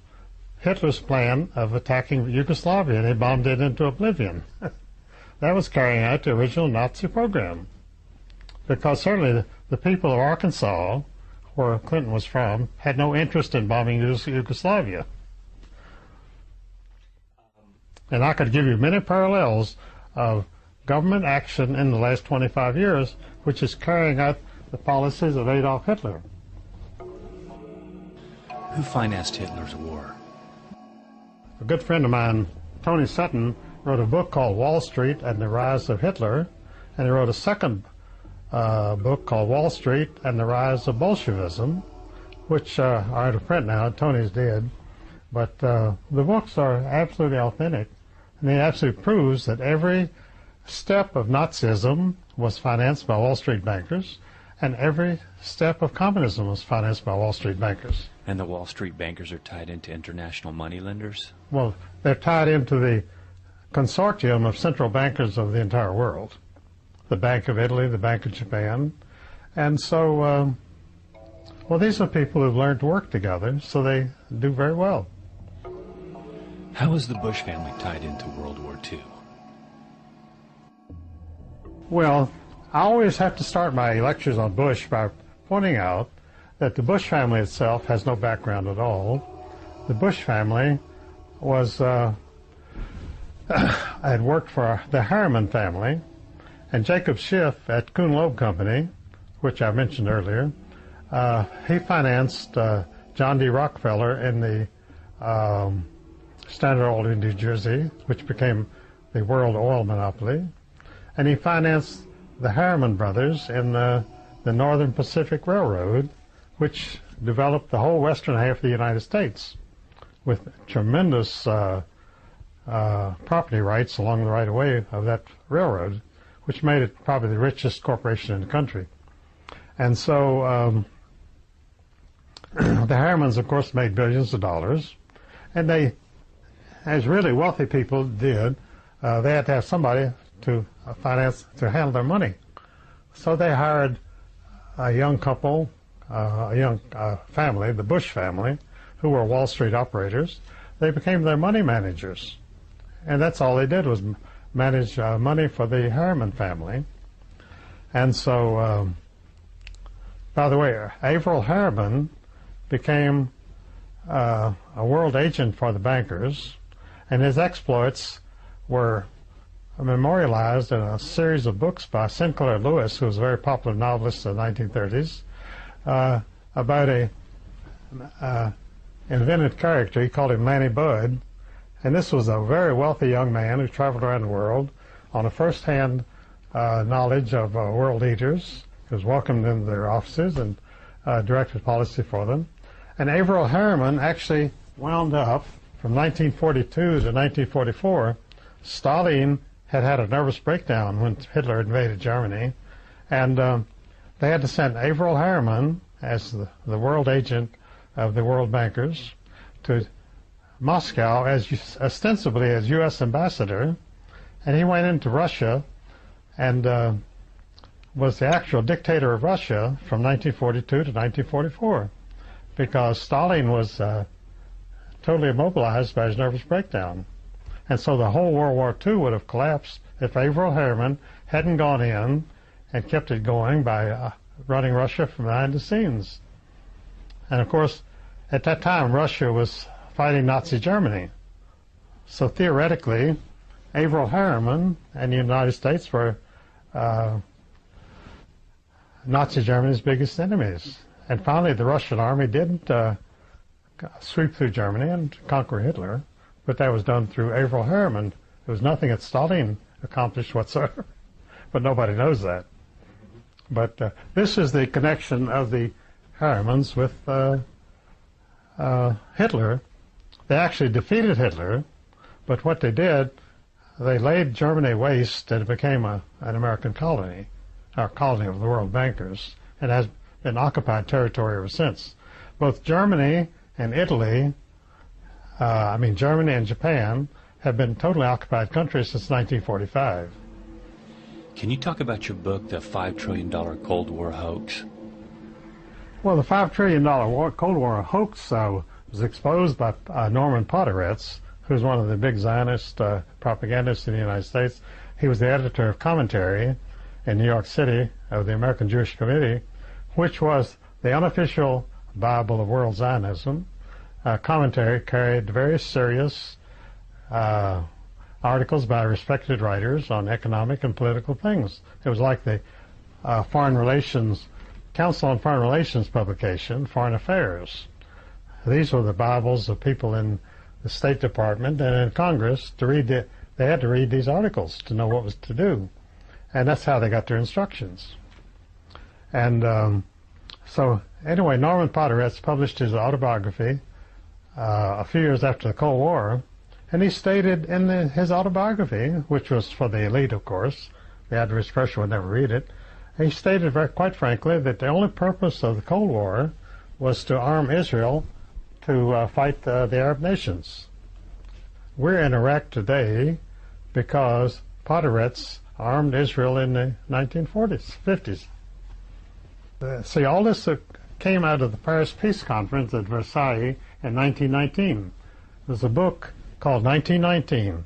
Hitler's plan of attacking Yugoslavia, and he bombed it into oblivion. That was carrying out the original Nazi program. Because certainly the people of Arkansas, where Clinton was from, had no interest in bombing Yugoslavia. And I could give you many parallels of government action in the last 25 years, which is carrying out the policies of Adolf Hitler. Who financed Hitler's war? A good friend of mine, Tony Sutton, wrote a book called Wall Street and the Rise of Hitler, and he wrote a second book called Wall Street and the Rise of Bolshevism, which are out of print now. Tony's dead. But the books are absolutely authentic, and it absolutely proves that every step of Nazism was financed by Wall Street bankers, and every step of communism was financed by Wall Street bankers. And the Wall Street bankers are tied into international moneylenders? Well, they're tied into the consortium of central bankers of the entire world. the Bank of Italy, the Bank of Japan. And so, well, these are people who've learned to work together, so they do very well. How is the Bush family tied into World War II? Well, I always have to start my lectures on Bush by pointing out that the Bush family itself has no background at all. The Bush family was had worked for the Harriman family, and Jacob Schiff at Kuhn Loeb Company, which I mentioned earlier, he financed John D. Rockefeller in the Standard Oil in New Jersey, which became the world oil monopoly, and he financed the Harriman brothers in the Northern Pacific Railroad, which developed the whole western half of the United States with tremendous property rights along the right-of-way of that railroad, which made it probably the richest corporation in the country. And so the Harrimans, of course, made billions of dollars, and they, as really wealthy people did, they had to have somebody to finance, to handle their money. So they hired a young couple, a young family, the Bush family, who were Wall Street operators. They became their money managers. And that's all they did was manage money for the Harriman family. And so, by the way, Averell Harriman became a world agent for the bankers, and his exploits were memorialized in a series of books by Sinclair Lewis, who was a very popular novelist in the 1930s, about a invented character. He called him Lanny Budd, and this was a very wealthy young man who traveled around the world on a first-hand knowledge of world leaders. He was welcomed into their offices and directed policy for them. And Averell Harriman actually wound up, from 1942 to 1944, Stalin had a nervous breakdown when Hitler invaded Germany, and they had to send Averell Harriman as the world agent of the world bankers to Moscow as ostensibly as U.S. ambassador, and he went into Russia and was the actual dictator of Russia from 1942 to 1944, because Stalin was totally immobilized by his nervous breakdown. And so the whole World War II would have collapsed if Averell Harriman hadn't gone in and kept it going by running Russia from behind the scenes. And of course, at that time, Russia was fighting Nazi Germany. So theoretically, Averell Harriman and the United States were Nazi Germany's biggest enemies. And finally, the Russian army didn't sweep through Germany and conquer Hitler, but that was done through Averell Harriman. There was nothing that Stalin accomplished whatsoever, but nobody knows that. But this is the connection of the Harrimans with Hitler. They actually defeated Hitler, but what they did, they laid Germany waste and it became an American colony, our colony of the world bankers, and has been occupied territory ever since. Both Germany and Italy, Germany and Japan, have been totally occupied countries since 1945. Can you talk about your book, The $5 Trillion Cold War Hoax? Well, the $5 trillion Cold War hoax was exposed by Norman Podhoretz, who's one of the big Zionist propagandists in the United States. He was the editor of Commentary in New York City of the American Jewish Committee, which was the unofficial Bible of world Zionism. Commentary carried very serious articles by respected writers on economic and political things. It was like the Foreign Relations, Council on Foreign Relations publication, Foreign Affairs. These were the Bibles of people in the State Department and in Congress to read. They had to read these articles to know what was to do, and that's how they got their instructions. And so anyway, Norman Podhoretz published his autobiography a few years after the Cold War, and he stated in his autobiography, which was for the elite, of course, the average person would never read it, he stated quite frankly that the only purpose of the Cold War was to arm Israel to fight the Arab nations. We're in Iraq today because Podhoretz armed Israel in the 1940s, 50s. See, all this came out of the Paris Peace Conference at Versailles in 1919. There's a book called 1919,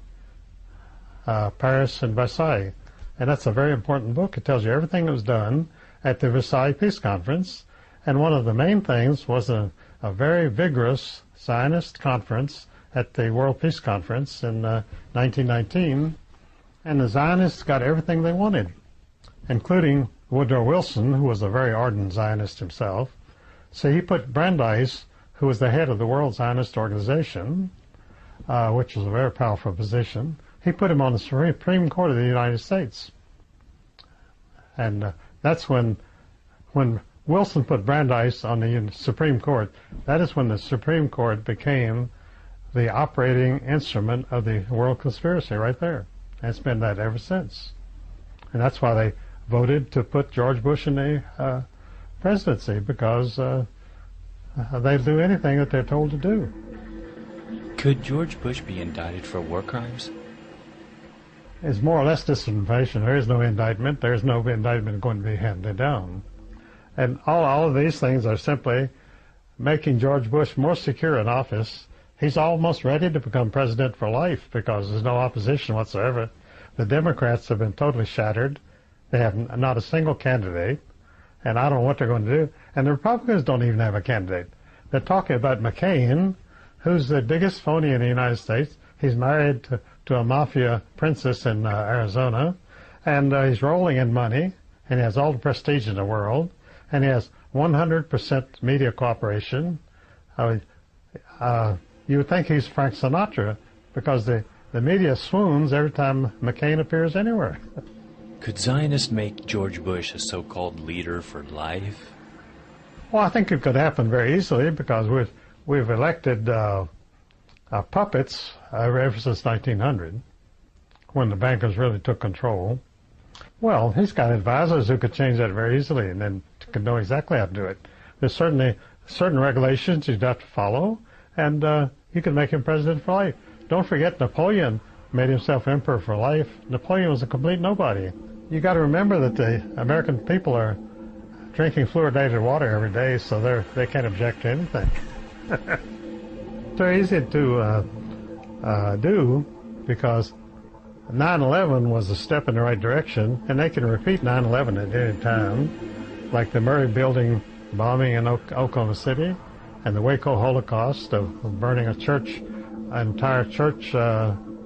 Paris and Versailles, and that's a very important book. It tells you everything that was done at the Versailles Peace Conference, and one of the main things was a very vigorous Zionist conference at the World Peace Conference in 1919, and the Zionists got everything they wanted, including Woodrow Wilson, who was a very ardent Zionist himself. So he put Brandeis, who was the head of the World Zionist Organization, which was a very powerful position, he put him on the Supreme Court of the United States. And that's when Wilson put Brandeis on the Supreme Court, that is when the Supreme Court became the operating instrument of the world conspiracy right there. And it's been that ever since. And that's why they voted to put George Bush in the presidency, because they'll do anything that they're told to do. Could George Bush be indicted for war crimes? It's more or less disinformation. There is no indictment. There is no indictment going to be handed down. And all of these things are simply making George Bush more secure in office. He's almost ready to become president for life because there's no opposition whatsoever. The Democrats have been totally shattered. They have not a single candidate, and I don't know what they're going to do. And the Republicans don't even have a candidate. They're talking about McCain, who's the biggest phony in the United States. He's married to a mafia princess in Arizona, and he's rolling in money, and he has all the prestige in the world, and he has 100% media cooperation. You would think he's Frank Sinatra, because the media swoons every time McCain appears anywhere. Could Zionists make George Bush a so-called leader for life? Well, I think it could happen very easily, because we've elected puppets ever since 1900, when the bankers really took control. Well, he's got advisors who could change that very easily and then could know exactly how to do it. There's certainly certain regulations you'd have to follow, and you can make him president for life. Don't forget, Napoleon made himself emperor for life. Napoleon was a complete nobody. You got to remember that the American people are drinking fluoridated water every day, so they can't object to anything. It's very easy to do, because 9/11 was a step in the right direction, and they can repeat 9/11 at any time, like the Murray Building bombing in Oklahoma City, and the Waco Holocaust of burning a church, an entire church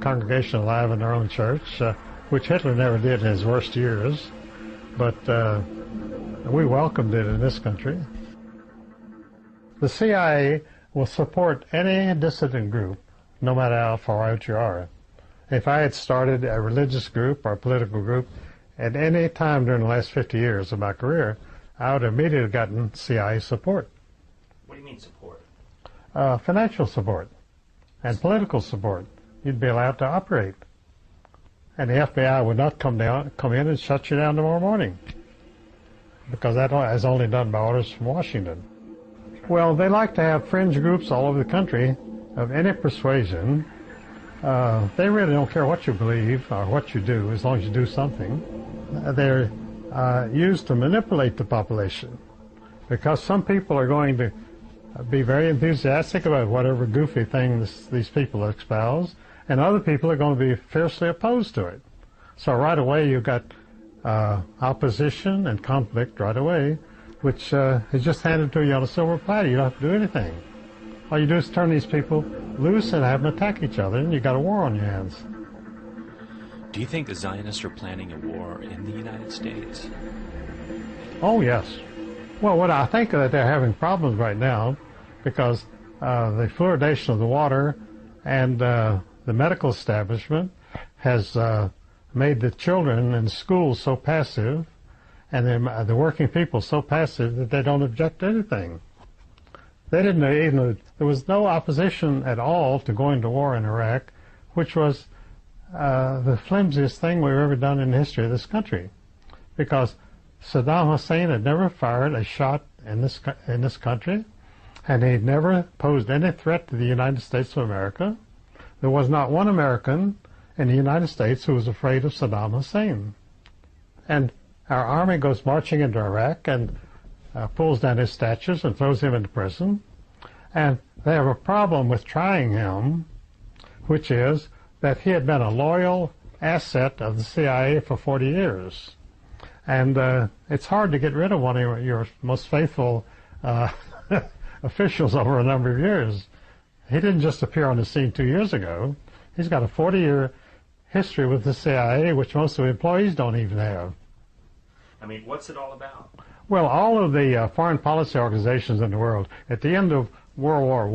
congregation alive in their own church, which Hitler never did in his worst years, but we welcomed it in this country. The CIA will support any dissident group, no matter how far out you are. If I had started a religious group or a political group at any time during the last 50 years of my career, I would have immediately gotten CIA support. What do you mean support? Financial support and political support. You'd be allowed to operate. And the FBI would not come in and shut you down tomorrow morning, because that is only done by orders from Washington. Well, they like to have fringe groups all over the country of any persuasion. They really don't care what you believe or what you do, as long as you do something. They're used to manipulate the population, because some people are going to be very enthusiastic about whatever goofy thing these people espouse, and other people are going to be fiercely opposed to it. So right away you've got opposition and conflict right away, which is just handed to you on a silver platter. You don't have to do anything. All you do is turn these people loose and have them attack each other, and you've got a war on your hands. Do you think the Zionists are planning a war in the United States? Oh, yes. Well, what I think that they're having problems right now, because the fluoridation of the water and the medical establishment has made the children in schools so passive, and the working people so passive, that they don't object to anything. They didn't even, there was no opposition at all to going to war in Iraq, which was the flimsiest thing we've ever done in the history of this country, because Saddam Hussein had never fired a shot in this country, and he'd never posed any threat to the United States of America. There was not one American in the United States who was afraid of Saddam Hussein. And our army goes marching into Iraq and pulls down his statues and throws him into prison. And they have a problem with trying him, which is that he had been a loyal asset of the CIA for 40 years. And it's hard to get rid of one of your most faithful officials over a number of years. He didn't just appear on the scene 2 years ago. He's got a 40-year history with the CIA, which most of the employees don't even have. I mean, what's it all about? Well, all of the foreign policy organizations in the world, at the end of World War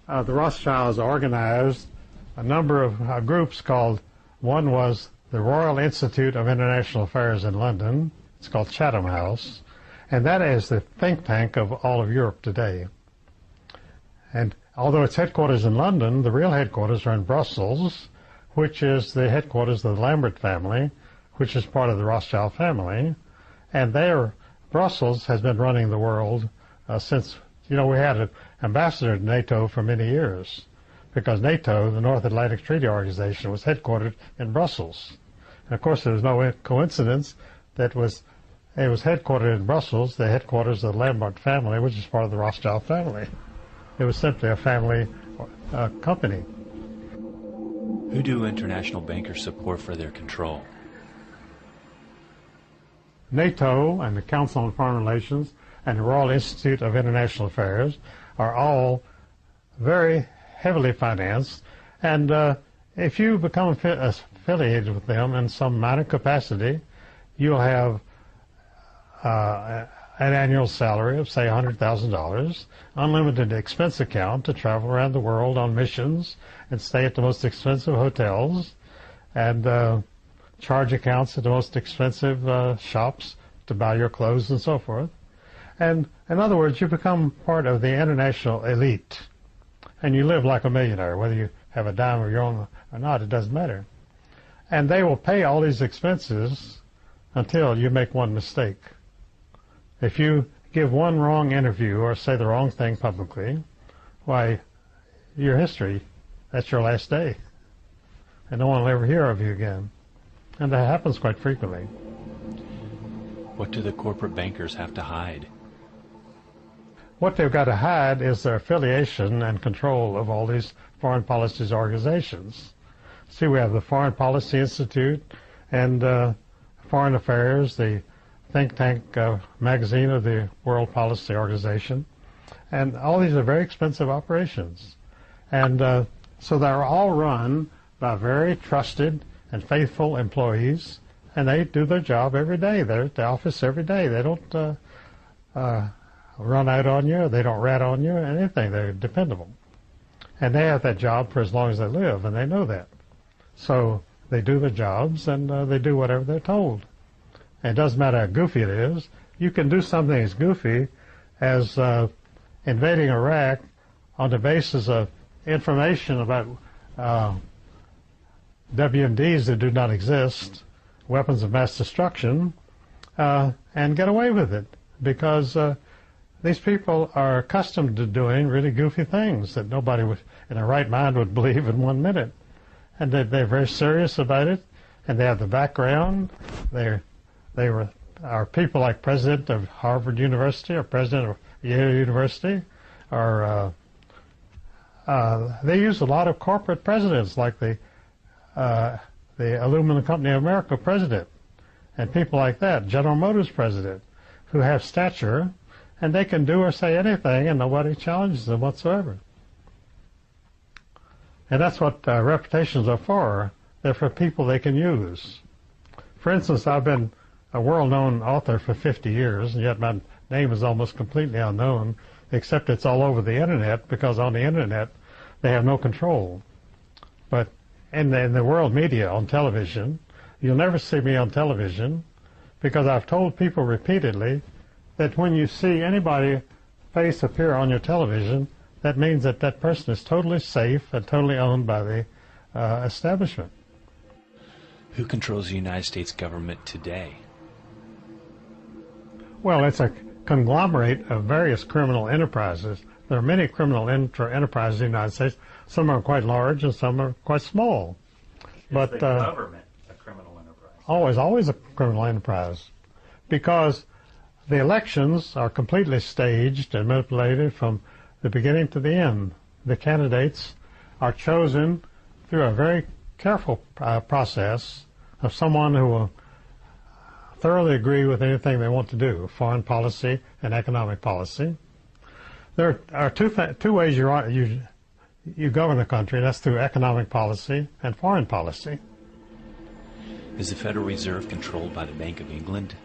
I, the Rothschilds organized a number of groups called, one was the Royal Institute of International Affairs in London. It's called Chatham House. And that is the think tank of all of Europe today. And although its headquarters in London, the real headquarters are in Brussels, which is the headquarters of the Lambert family, which is part of the Rothschild family. And Brussels has been running the world since, we had an ambassador to NATO for many years, because NATO, the North Atlantic Treaty Organization, was headquartered in Brussels. And of course, there was no coincidence that it was headquartered in Brussels, the headquarters of the Lambert family, which is part of the Rothschild family. It was simply a family company. Who do international bankers support for their control? NATO and the Council on Foreign Relations and the Royal Institute of International Affairs are all very heavily financed, and if you become affiliated with them in some minor capacity, you'll have an annual salary of, say, $100,000, unlimited expense account to travel around the world on missions and stay at the most expensive hotels, and charge accounts at the most expensive shops to buy your clothes and so forth. And in other words, you become part of the international elite, and you live like a millionaire. Whether you have a dime of your own or not, it doesn't matter. And they will pay all these expenses until you make one mistake. If you give one wrong interview or say the wrong thing publicly, why, your history, that's your last day. And no one will ever hear of you again. And that happens quite frequently. What do the corporate bankers have to hide? What they've got to hide is their affiliation and control of all these foreign policy organizations. See, we have the Foreign Policy Institute and Foreign Affairs, the think tank magazine of the World Policy Organization, and all these are very expensive operations. And so they're all run by very trusted and faithful employees, and they do their job every day. They're at the office every day. They don't run out on you, they don't rat on you, anything. They're dependable. And they have that job for as long as they live, and they know that. So they do their jobs, and they do whatever they're told. And it doesn't matter how goofy it is. You can do something as goofy as invading Iraq on the basis of information about WMDs that do not exist, weapons of mass destruction, and get away with it, because these people are accustomed to doing really goofy things that nobody in their right mind would believe in 1 minute. And they're very serious about it, and they have the background. Are people like President of Harvard University or President of Yale University, or they use a lot of corporate presidents, like the Aluminum Company of America president, and people like that, General Motors president, who have stature, and they can do or say anything, and nobody challenges them whatsoever. And that's what reputations are for. They're for people they can use. For instance, I've been a world-known author for 50 years, and yet my name is almost completely unknown, except it's all over the Internet, because on the Internet they have no control. But in the world media, on television, you'll never see me on television, because I've told people repeatedly that when you see anybody face appear on your television, that means that that person is totally safe and totally owned by the establishment. Who controls the United States government today? Well, it's a conglomerate of various criminal enterprises. There are many criminal enterprises in the United States. Some are quite large and some are quite small. Is the government a criminal enterprise? always a criminal enterprise, because the elections are completely staged and manipulated from the beginning to the end. The candidates are chosen through a very careful process of someone who will thoroughly agree with anything they want to do, foreign policy and economic policy. There are two ways you govern a country, and that's through economic policy and foreign policy. Is the Federal Reserve controlled by the Bank of England?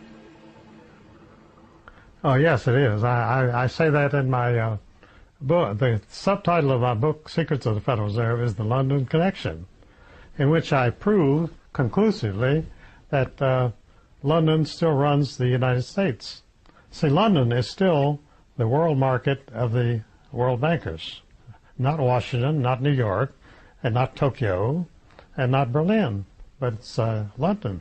Oh, yes, it is. I say that in my book. The subtitle of my book, Secrets of the Federal Reserve, is The London Connection, in which I prove conclusively that London still runs the United States. See, London is still the world market of the world bankers. Not Washington, not New York, and not Tokyo, and not Berlin, but it's London.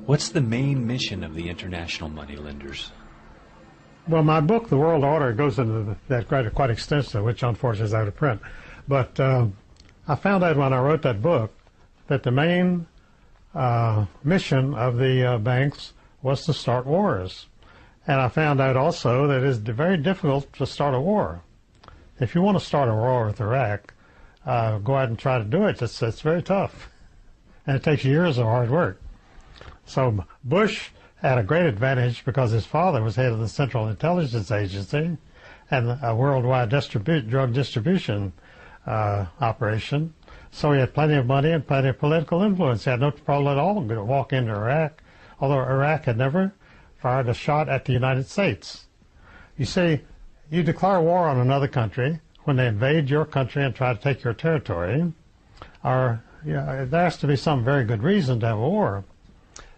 What's the main mission of the international moneylenders? Well, my book, The World Order, goes into that quite extensively, which unfortunately is out of print. But I found out when I wrote that book that the main mission of the banks was to start wars. And I found out also that it's very difficult to start a war. If you want to start a war with Iraq, go out and try to do it. It's very tough. And it takes years of hard work. So Bush had a great advantage because his father was head of the Central Intelligence Agency and a worldwide drug distribution operation. So he had plenty of money and plenty of political influence. He had no problem at all to walk into Iraq, although Iraq had never fired a shot at the United States. You see, you declare war on another country when they invade your country and try to take your territory, or there has to be some very good reason to have a war,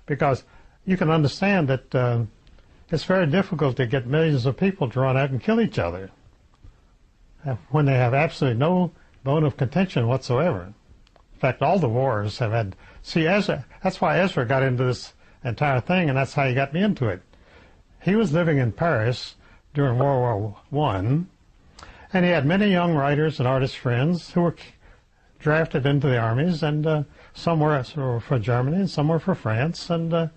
because you can understand that it's very difficult to get millions of people to run out and kill each other when they have absolutely no bone of contention whatsoever. In fact, all the wars have had... See, that's why Ezra got into this entire thing, and that's how he got me into it. He was living in Paris during World War I, and he had many young writers and artist friends who were drafted into the armies, and some were for Germany and some were for France, and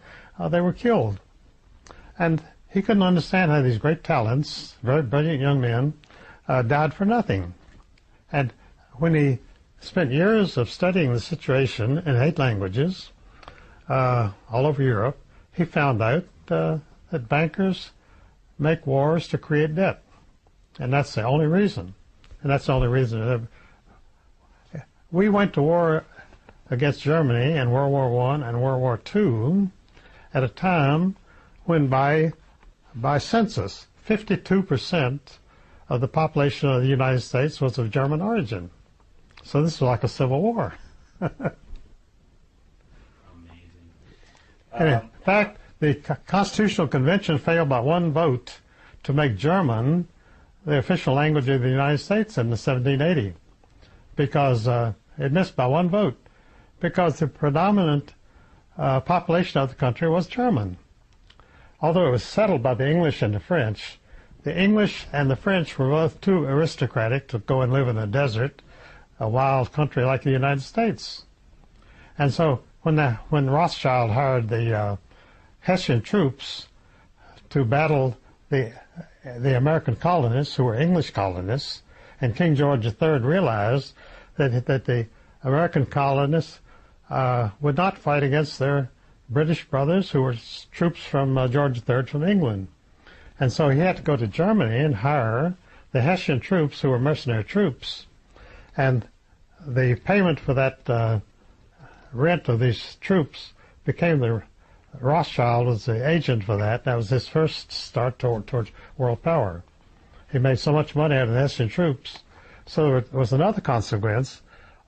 they were killed. And he couldn't understand how these great talents, very brilliant young men, died for nothing. And when he spent years of studying the situation in 8 languages all over Europe, he found out that bankers make wars to create debt. And that's the only reason. And that's the only reason. We went to war against Germany in World War I and World War II at a time when by census, 52% of the population of the United States was of German origin. So this was like a civil war. Amazing. And in fact, the Constitutional Convention failed by 1 vote to make German the official language of the United States in 1780, because it missed by 1 vote, because the predominant population of the country was German. Although it was settled by the English and the French, the English and the French were both too aristocratic to go and live in the desert, a wild country like the United States. And so when Rothschild hired the Hessian troops to battle the American colonists, who were English colonists, and King George III realized that the American colonists would not fight against their British brothers, who were troops from George III from England. And so he had to go to Germany and hire the Hessian troops, who were mercenary troops. And the payment for that rent of these troops became Rothschild was the agent for that. That was his first start towards world power. He made so much money out of the Hessian troops. So there was another consequence.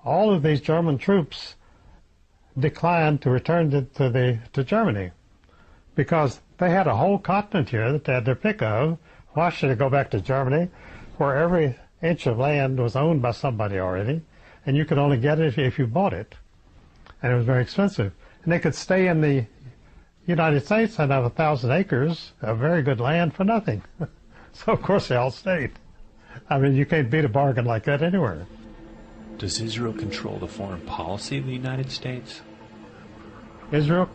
All of these German troops declined to return to Germany, because they had a whole continent here that they had to pick of. Why should they go back to Germany, where every inch of land was owned by somebody already, and you could only get it if you bought it, and it was very expensive. And they could stay in the United States and have 1,000 acres of very good land for nothing. So of course they all stayed. I mean, you can't beat a bargain like that anywhere. Does Israel control the foreign policy of the United States? Israel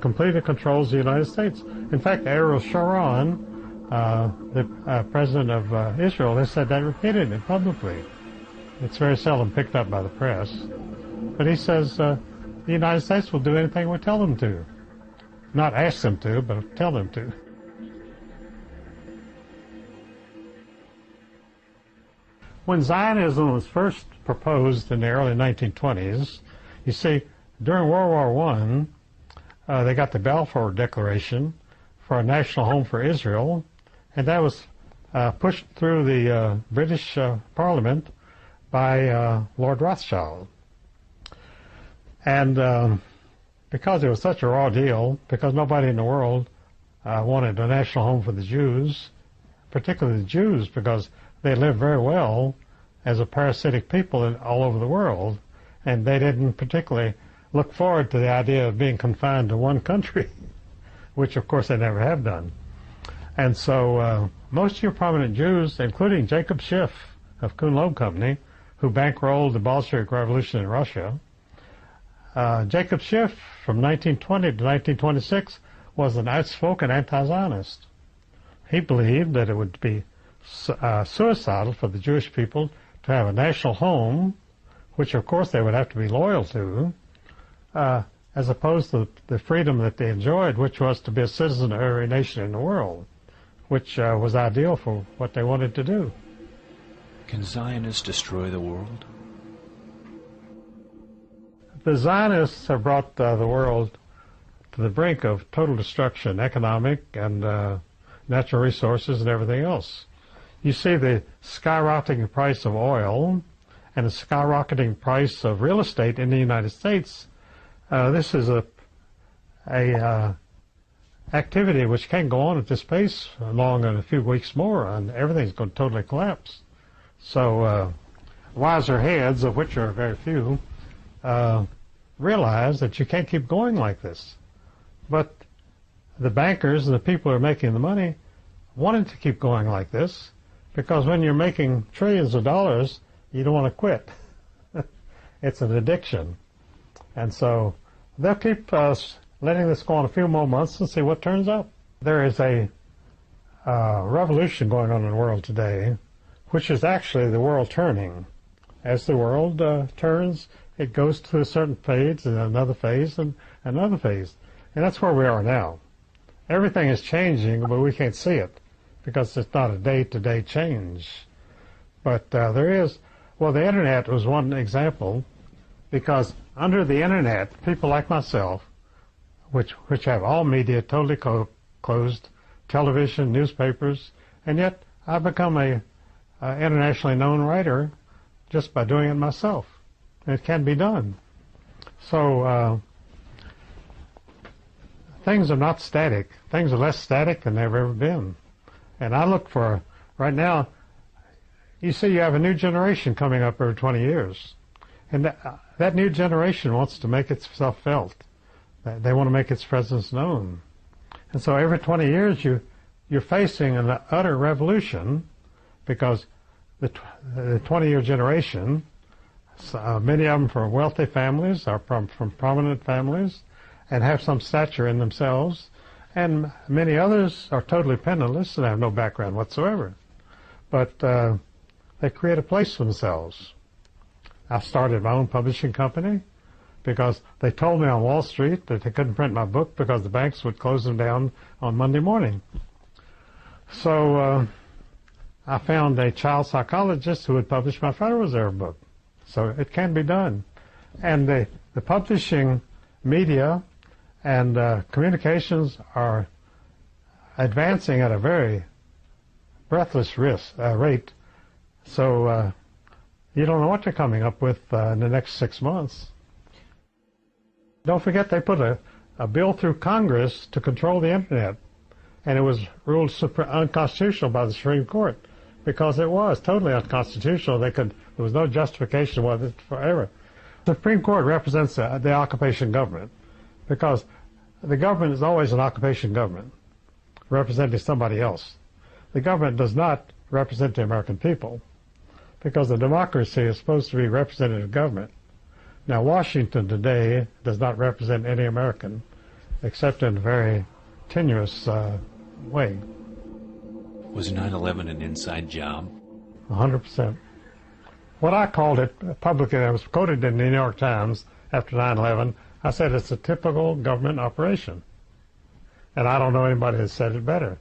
completely controls the United States. In fact, Ariel Sharon, the president of Israel, has said that repeatedly, publicly. It's very seldom picked up by the press. But he says the United States will do anything we tell them to. Not ask them to, but tell them to. When Zionism was first proposed in the early 1920s, you see, during World War I, they got the Balfour Declaration for a national home for Israel, and that was pushed through the British Parliament by Lord Rothschild. And because it was such a raw deal, because nobody in the world wanted a national home for the Jews, particularly the Jews, because they lived very well as a parasitic people all over the world, and they didn't particularly look forward to the idea of being confined to one country, which of course they never have done. And so most of your prominent Jews, including Jacob Schiff of Kuhn Loeb Company, who bankrolled the Bolshevik Revolution in Russia, Jacob Schiff from 1920 to 1926 was an outspoken anti-Zionist. He believed that it would be suicidal for the Jewish people to have a national home, which of course they would have to be loyal to, as opposed to the freedom that they enjoyed, which was to be a citizen of every nation in the world, which was ideal for what they wanted to do. Can Zionists destroy the world? The Zionists have brought the world to the brink of total destruction, economic and natural resources and everything else. You see the skyrocketing price of oil and the skyrocketing price of real estate in the United States. This is a activity which can't go on at this pace long in a few weeks more, and everything's going to totally collapse. So wiser heads, of which are very few, realize that you can't keep going like this. But the bankers and the people who are making the money wanted to keep going like this, because when you're making trillions of dollars, you don't want to quit. It's an addiction. And so they'll keep letting this go on a few more months and see what turns up. There is a revolution going on in the world today, which is actually the world turning. As the world turns, it goes to a certain phase and another phase and another phase. And that's where we are now. Everything is changing, but we can't see it because it's not a day-to-day change. But there is, well, the Internet was one example, because under the Internet, people like myself, which have all media totally closed, television, newspapers, and yet I've become a internationally known writer just by doing it myself. And it can be done. So things are not static. Things are less static than they've ever been. And I look for, right now, you see you have a new generation coming up every 20 years. And that new generation wants to make itself felt. They want to make its presence known. And so every 20 years you're facing an utter revolution, because the 20-year generation, many of them from wealthy families, are from prominent families, and have some stature in themselves, and many others are totally penniless and have no background whatsoever. But they create a place for themselves. I started my own publishing company because they told me on Wall Street that they couldn't print my book because the banks would close them down on Monday morning. So I found a child psychologist who would publish my Federal Reserve book. So it can be done. And the publishing media and communications are advancing at a very breathless rate. So you don't know what they're coming up with in the next 6 months. Don't forget they put a bill through Congress to control the Internet, and it was ruled unconstitutional by the Supreme Court, because it was totally unconstitutional. There was no justification for it forever. The Supreme Court represents the occupation government, because the government is always an occupation government, representing somebody else. The government does not represent the American people, because the democracy is supposed to be representative government. Now, Washington today does not represent any American, except in a very tenuous way. Was 9/11 an inside job? 100%. What I called it publicly, I was quoted in the New York Times after 9/11, I said it's a typical government operation. And I don't know anybody that said it better.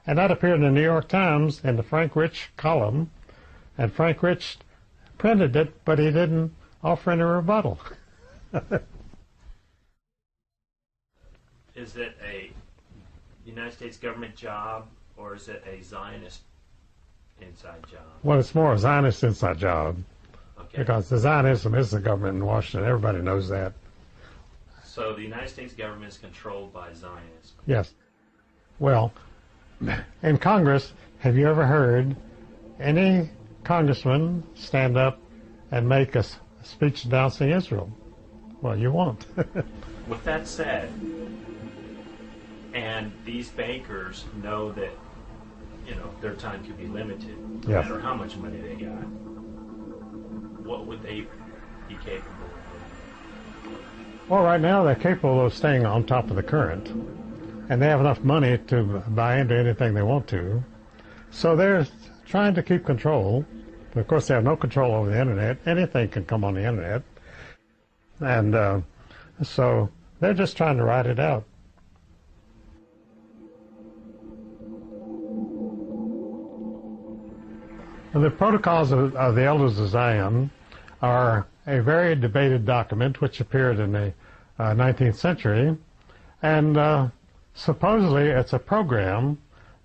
And that appeared in the New York Times in the Frank Rich column, and Frank Rich printed it, but he didn't offer any rebuttal. Is it a United States government job, or is it a Zionist inside job? Well, it's more a Zionist inside job, Okay. because the Zionism is the government in Washington. Everybody knows that. So the United States government is controlled by Zionists. Yes. Well, in Congress, have you ever heard any congressman stand up and make a speech denouncing Israel? Well, you won't. With that said, and these bankers know that, their time could be limited, no Yes. matter how much money they got, what would they be capable of? Well, right now they're capable of staying on top of the current, and they have enough money to buy into anything they want to. So they're trying to keep control. But of course, they have no control over the internet. Anything can come on the internet. And so they're just trying to ride it out. The Protocols of the Elders of Zion are a very debated document which appeared in the 19th century, and supposedly it's a program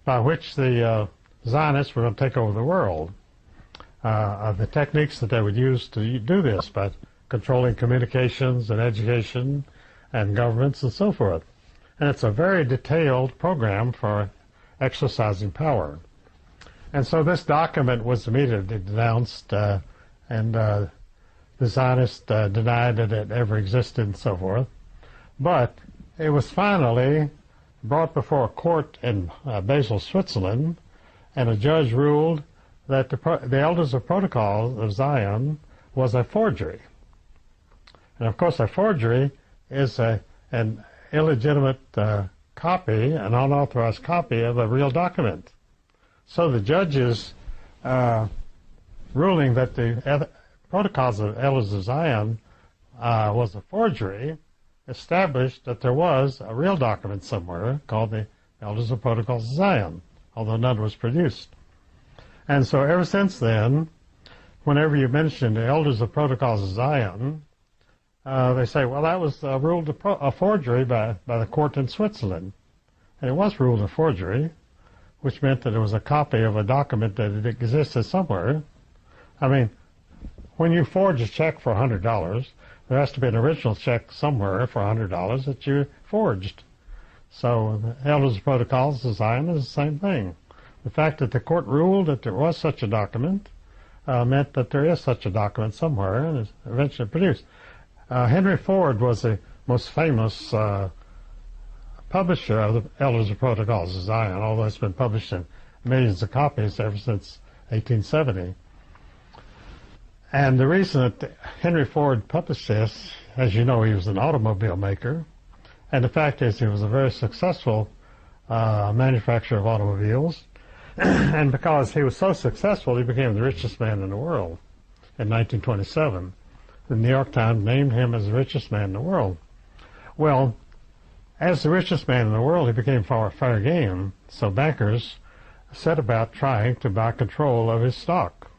by which the Zionists were going to take over the world. The techniques that they would use to do this, by controlling communications and education and governments and so forth. And it's a very detailed program for exercising power. And so this document was immediately denounced, and the Zionists denied that it ever existed and so forth. But it was finally brought before a court in Basel, Switzerland, and a judge ruled that the Elders of Protocols of Zion was a forgery. And of course, a forgery is an illegitimate copy, an unauthorized copy of a real document. So the judge's ruling that the Protocols of Elders of Zion was a forgery established that there was a real document somewhere called the Elders of Protocols of Zion, although none was produced. And so ever since then, whenever you mention the Elders of Protocols of Zion, they say, well, that was ruled a forgery by the court in Switzerland. And it was ruled a forgery, which meant that it was a copy of a document that it existed somewhere. I mean, when you forge a check for $100, there has to be an original check somewhere for $100 that you forged. So the Elders of Protocols of Zion is the same thing. The fact that the court ruled that there was such a document meant that there is such a document somewhere and is eventually produced. Henry Ford was the most famous publisher of the Elders of Protocols of Zion, although it's been published in millions of copies ever since 1870. And the reason that Henry Ford published this, as you know, he was an automobile maker, and the fact is he was a very successful manufacturer of automobiles, and because he was so successful, he became the richest man in the world in 1927. The New York Times named him as the richest man in the world. Well, as the richest man in the world, he became fair game, so bankers set about trying to buy control of his stock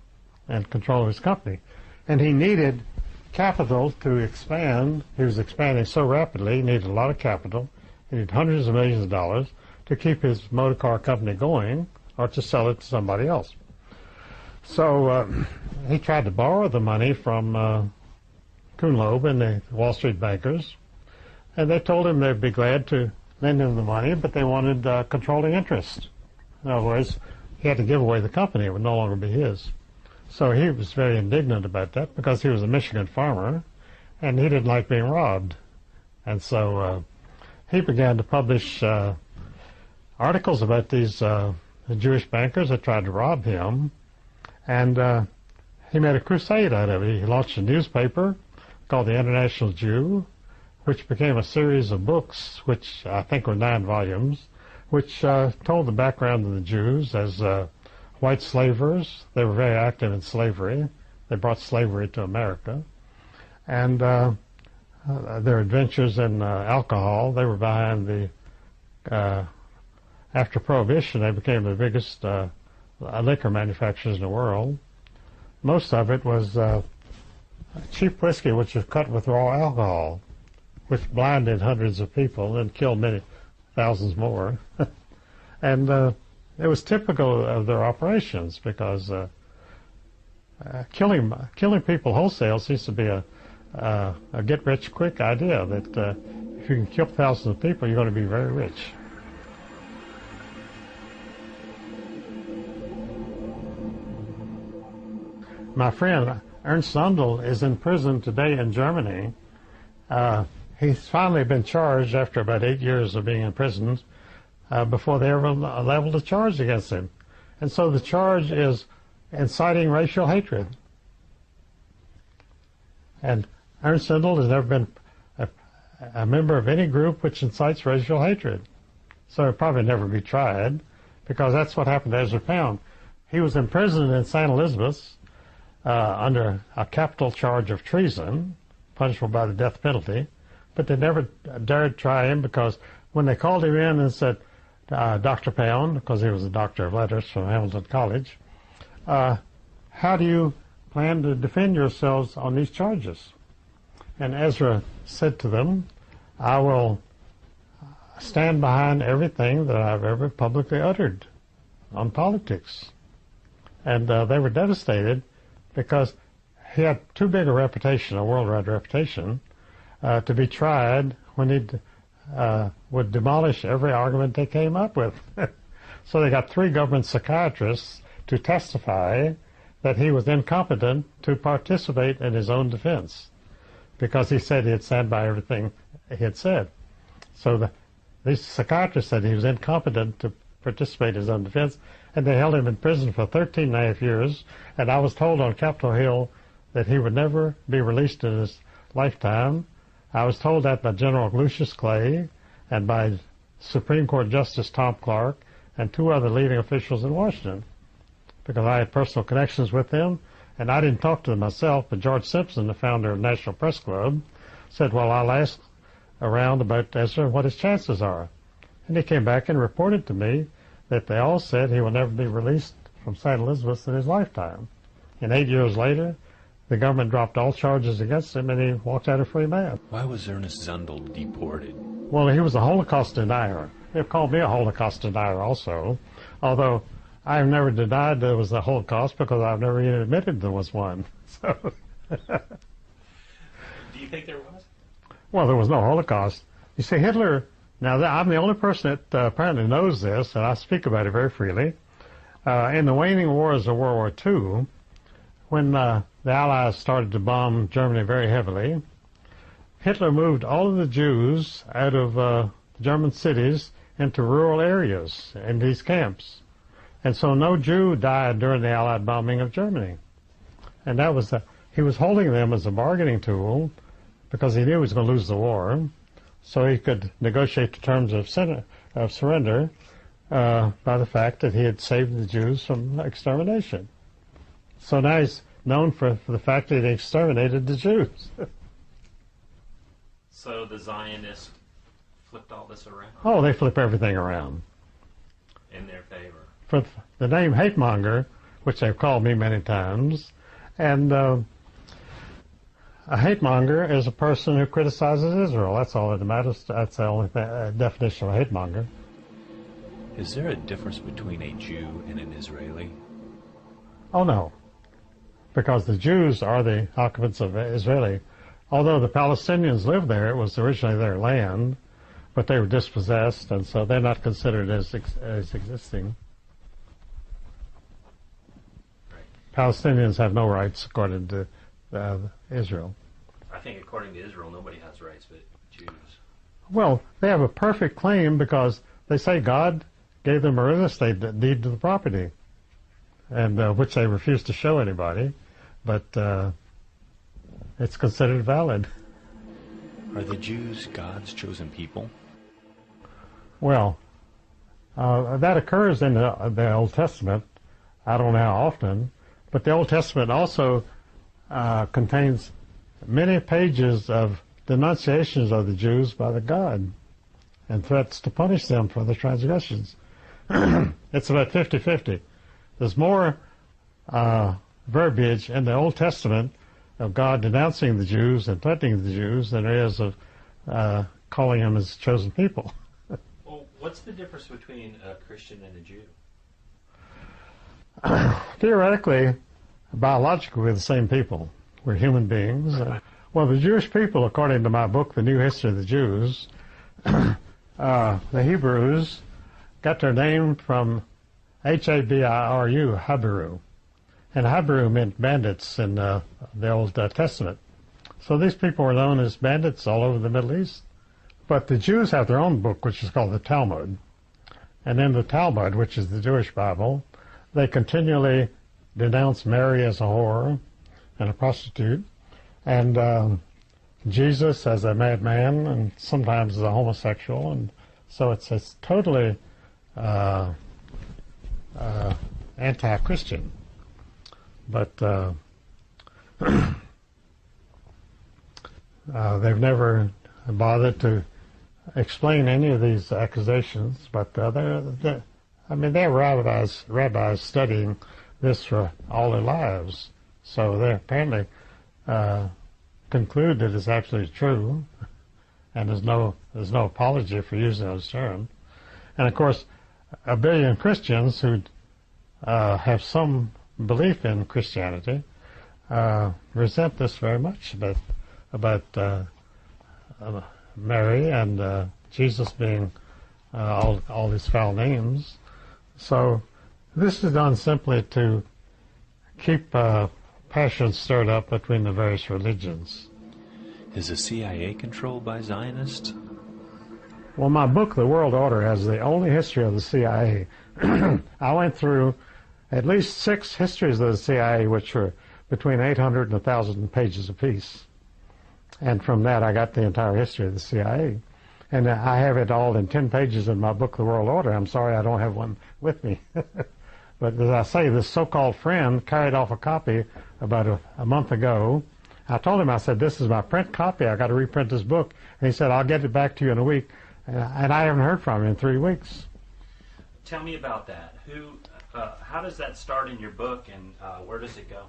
and control of his company. And he needed capital to expand. He was expanding so rapidly, he needed a lot of capital. He needed hundreds of millions of dollars to keep his motor car company going or to sell it to somebody else. So he tried to borrow the money from Kuhn-Loeb and the Wall Street bankers, and they told him they'd be glad to lend him the money, but they wanted controlling interest. In other words, he had to give away the company. It would no longer be his. So he was very indignant about that because he was a Michigan farmer, and he didn't like being robbed. And so he began to publish articles about these Jewish bankers that tried to rob him, and he made a crusade out of it. He launched a newspaper called the International Jew, which became a series of books, which I think were 9 volumes, which told the background of the Jews as white slavers. They were very active in slavery. They brought slavery to America. And their adventures in alcohol. They were behind the, after Prohibition, they became the biggest liquor manufacturers in the world. Most of it was cheap whiskey, which was cut with raw alcohol, which blinded hundreds of people and killed many thousands more. And it was typical of their operations because killing people wholesale seems to be a get-rich-quick idea that if you can kill thousands of people, you're going to be very rich. My friend Ernst Zundel is in prison today in Germany. He's finally been charged after about 8 years of being in prison before they ever leveled a charge against him. And so the charge is inciting racial hatred. And Ernst Zundel has never been a member of any group which incites racial hatred. So he'll probably never be tried, because that's what happened to Ezra Pound. He was imprisoned in St. Elizabeth's under a capital charge of treason, punishable by the death penalty, but they never dared try him because when they called him in and said, Dr. Pound, because he was a doctor of letters from Hamilton College, how do you plan to defend yourselves on these charges? And Ezra said to them, I will stand behind everything that I've ever publicly uttered on politics. And they were devastated because he had too big a reputation, a worldwide reputation, to be tried when he would demolish every argument they came up with. So they got 3 government psychiatrists to testify that he was incompetent to participate in his own defense because he said he had stand by everything he had said. So these psychiatrists said he was incompetent to participate in his own defense, and they held him in prison for 13.5 years, and I was told on Capitol Hill that he would never be released in his lifetime. I was told that by General Lucius Clay and by Supreme Court Justice Tom Clark and 2 other leading officials in Washington, because I had personal connections with them, and I didn't talk to them myself, but George Simpson, the founder of National Press Club, said, well, I'll ask around about Ezra what his chances are. And he came back and reported to me that they all said he will never be released from St. Elizabeth's in his lifetime. And 8 years later, the government dropped all charges against him, and he walked out a free man. Why was Ernest Zundel deported? Well, he was a Holocaust denier. They've called me a Holocaust denier also, although I've never denied there was a Holocaust because I've never even admitted there was one. So, Do you think there was? well, there was no Holocaust. You see, Hitler, now I'm the only person that apparently knows this, and I speak about it very freely. In the waning wars of World War II, when the Allies started to bomb Germany very heavily, Hitler moved all of the Jews out of German cities into rural areas in these camps. And so no Jew died during the Allied bombing of Germany. And that was he was holding them as a bargaining tool because he knew he was going to lose the war, so he could negotiate the terms of surrender by the fact that he had saved the Jews from extermination. So now he's known for the fact that he exterminated the Jews. So the Zionists flipped all this around Oh, they flip everything around. in their favor. For the name hate monger, which they've called me many times, and a hate monger is a person who criticizes Israel. That's all that matters. That's the only definition of a hate monger. Is there a difference between a Jew and an Israeli? Oh no, because the Jews are the occupants of Israeli. Although the Palestinians lived there, it was originally their land, but they were dispossessed, and so they're not considered as existing. Palestinians have no rights according to Israel. I think according to Israel, nobody has rights but Jews. Well, they have a perfect claim because they say God gave them a real estate deed to the property, and which they refuse to show anybody. but it's considered valid. Are the Jews God's chosen people? Well, that occurs in the Old Testament. I don't know how often, but the Old Testament also contains many pages of denunciations of the Jews by the God and threats to punish them for their transgressions. It's about 50-50. There's more verbiage in the Old Testament of God denouncing the Jews and threatening the Jews than there is of calling them his chosen people. Well, what's the difference between a Christian and a Jew? Theoretically, biologically, we're the same people. We're human beings. Well, the Jewish people, according to my book, The New History of the Jews, the Hebrews got their name from Habiru, Habiru. And Habiru meant bandits in the Old Testament. So these people were known as bandits all over the Middle East. But the Jews have their own book, which is called the Talmud. And in the Talmud, which is the Jewish Bible, they continually denounce Mary as a whore and a prostitute, and Jesus as a madman, and sometimes as a homosexual. And so it's totally anti-Christian. But they've never bothered to explain any of these accusations. But they're rabbis studying this for all their lives, so they apparently conclude that it's absolutely true, and there's no apology for using those terms. And of course, a billion Christians who have some belief in Christianity resent this very much about Mary and Jesus being all these foul names. So this is done simply to keep passion stirred up between the various religions. Is the CIA controlled by Zionists? Well, my book, The World Order, has the only history of the CIA. I went through at least 6 histories of the CIA, which were between 800 and 1,000 pages apiece. And from that, I got the entire history of the CIA. And I have it all in 10 pages in my book, The World Order. I'm sorry I don't have one with me. But as I say, this so-called friend carried off a copy about a month ago. I told him, I said, this is my print copy. I got to reprint this book. And he said, I'll get it back to you in a week. And I haven't heard from him in 3 weeks. Tell me about that. How does that start in your book, and where does it go?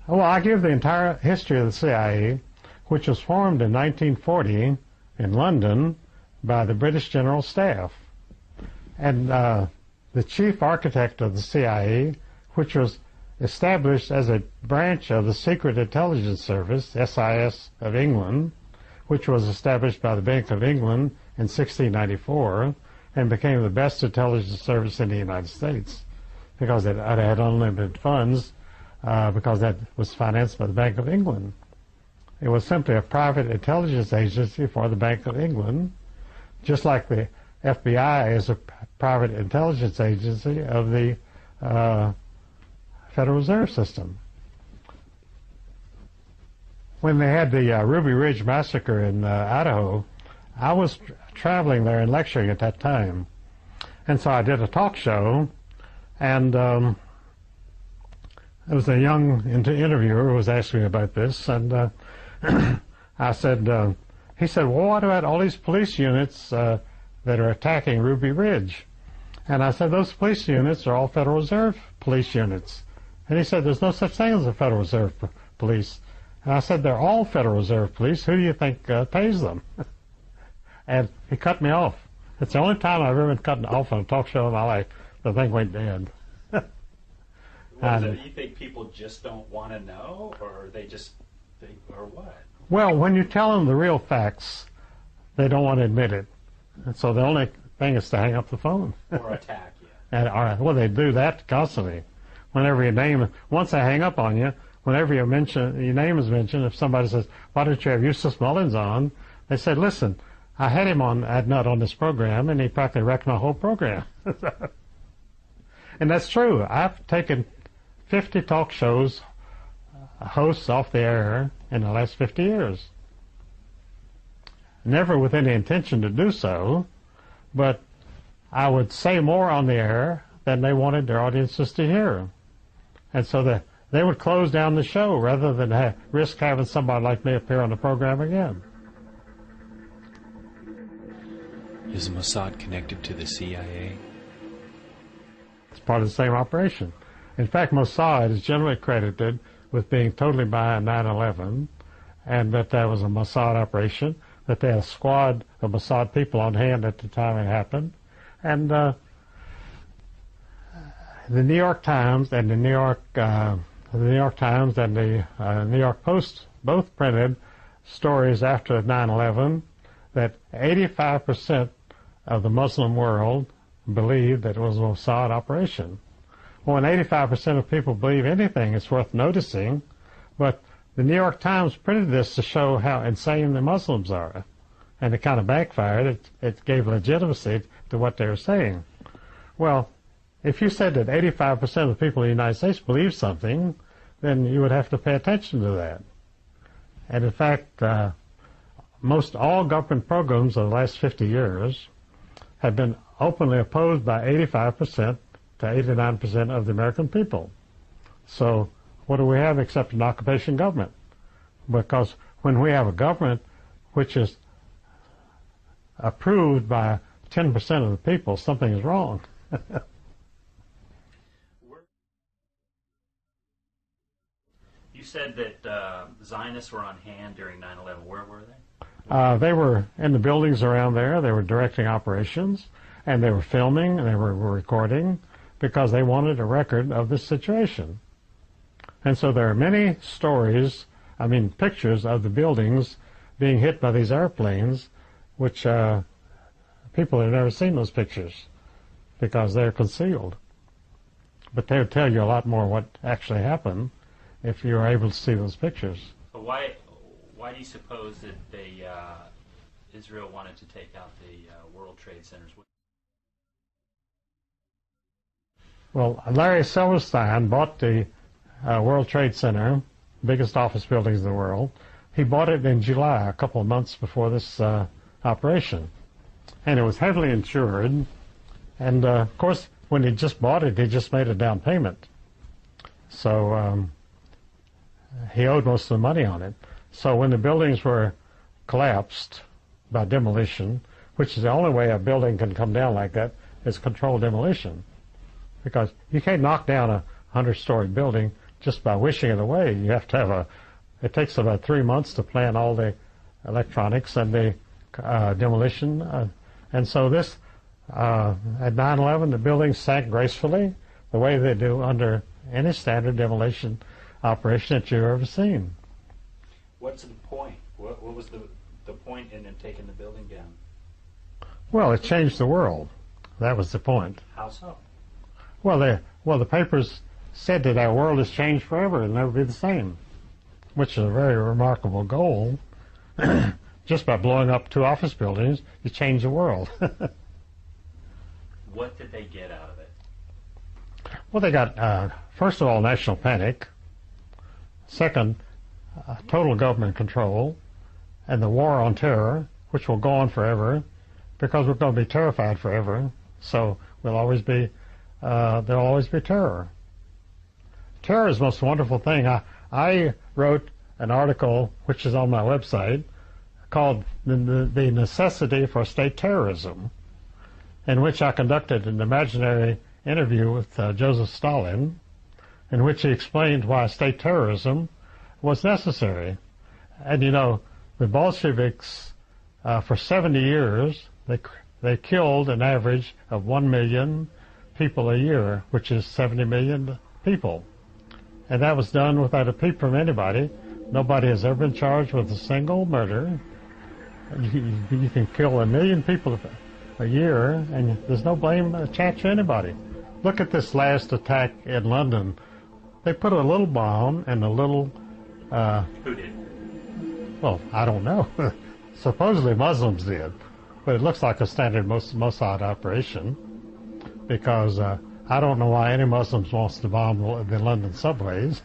Well, I give the entire history of the CIA, which was formed in 1940 in London by the British General Staff. And the chief architect of the CIA, which was established as a branch of the Secret Intelligence Service, SIS of England, which was established by the Bank of England in 1694 and became the best intelligence service in the United States because it had unlimited funds because that was financed by the Bank of England. It was simply a private intelligence agency for the Bank of England, just like the FBI is a private intelligence agency of the Federal Reserve System. When they had the Ruby Ridge Massacre in Idaho, I was traveling there and lecturing at that time. And so I did a talk show, and there was a young interviewer who was asking me about this, and I said, he said, well, what about all these police units that are attacking Ruby Ridge? And I said, those police units are all Federal Reserve police units. And he said, there's no such thing as a Federal Reserve police. And I said, they're all Federal Reserve police. Who do you think pays them? And he cut me off. It's the only time I've ever been cut off on a talk show in my life. The thing went dead. What is it? You think people just don't want to know, or they just think, or what? Well, when you tell them the real facts, they don't want to admit it. And so the only thing is to hang up the phone. Or attack you. Well, they do that constantly. Whenever once they hang up on you, whenever your name is mentioned, if somebody says, why don't you have Eustace Mullins on? They say, listen, I had him on on this program, and he practically wrecked my whole program. And that's true. I've taken 50 talk shows hosts off the air in the last 50 years. Never with any intention to do so, but I would say more on the air than they wanted their audiences to hear. And so they would close down the show rather than risk having somebody like me appear on the program again. Is Mossad connected to the CIA? It's part of the same operation. In fact, Mossad is generally credited with being totally behind 9/11, and that was a Mossad operation, that they had a squad of Mossad people on hand at the time it happened. And the New York Times and the New York Times and the New York Post both printed stories after 9/11 that 85% of the Muslim world believed that it was a Mossad operation. Well, when 85% of people believe anything, it's worth noticing. But the New York Times printed this to show how insane the Muslims are. And it kind of backfired. It gave legitimacy to what they were saying. Well, if you said that 85% of the people in the United States believe something, then you would have to pay attention to that. And in fact, most all government programs of the last 50 years have been openly opposed by 85% to 89% of the American people. So what do we have except an occupation government? Because when we have a government which is approved by 10% of the people, something is wrong. You said that Zionists were on hand during 9/11. Where were they? They were in the buildings around there. They were directing operations, and they were filming, and they were recording, because they wanted a record of this situation. And so there are many stories, pictures of the buildings being hit by these airplanes, which people have never seen those pictures because they're concealed. But they would tell you a lot more what actually happened if you were able to see those pictures. But why do you suppose that Israel wanted to take out the World Trade Centers? Well, Larry Silverstein bought the World Trade Center, biggest office buildings in the world. He bought it in July, a couple of months before this operation. And it was heavily insured. And, of course, when he just bought it, he just made a down payment. So he owed most of the money on it. So when the buildings were collapsed by demolition, which is the only way a building can come down like that, is controlled demolition. Because you can't knock down a 100-story building just by wishing it away. You have to it takes about 3 months to plan all the electronics and the demolition. And so this, at 9/11, the buildings sank gracefully, the way they do under any standard demolition operation that you've ever seen. What's the point? What was the point in them taking the building down? Well, it changed the world. That was the point. How so? Well, the papers said that our world has changed forever and never be the same, which is a very remarkable goal. Just by blowing up 2 office buildings, you change the world. What did they get out of it? Well, they got, first of all, national panic. Second, total government control. And the war on terror, which will go on forever, because we're going to be terrified forever. So there'll always be terror. Terror is the most wonderful thing. I wrote an article, which is on my website, called The Necessity for State Terrorism, in which I conducted an imaginary interview with Joseph Stalin, in which he explained why state terrorism was necessary. And the Bolsheviks, for 70 years, they killed an average of 1 million people a year, which is 70 million people. And that was done without a peep from anybody. Nobody has ever been charged with a single murder. You can kill 1 million people a year, and there's no blame attached to anybody. Look at this last attack in London. They put a little bomb and a little... Who did? Well, I don't know. Supposedly Muslims did. But it looks like a standard Mossad operation, because I don't know why any Muslims wants to bomb the London subways.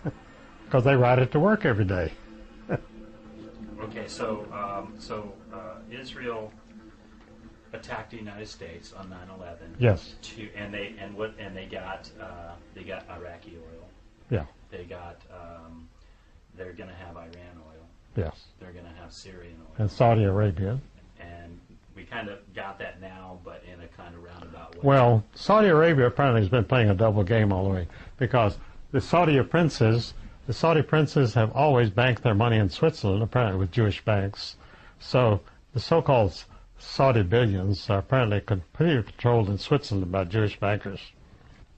because they ride it to work every day. Okay, Israel attacked the United States on 9/11. Yes. They got Iraqi oil. Yeah. They got they're going to have Iran oil. Yes. They're going to have Syrian oil. And Saudi Arabia. And we kind of got that now, but in a kind of roundabout way. Well, Saudi Arabia apparently has been playing a double game all the way, because the Saudi princes have always banked their money in Switzerland, apparently with Jewish banks. So the so-called Saudi billions are apparently completely controlled in Switzerland by Jewish bankers.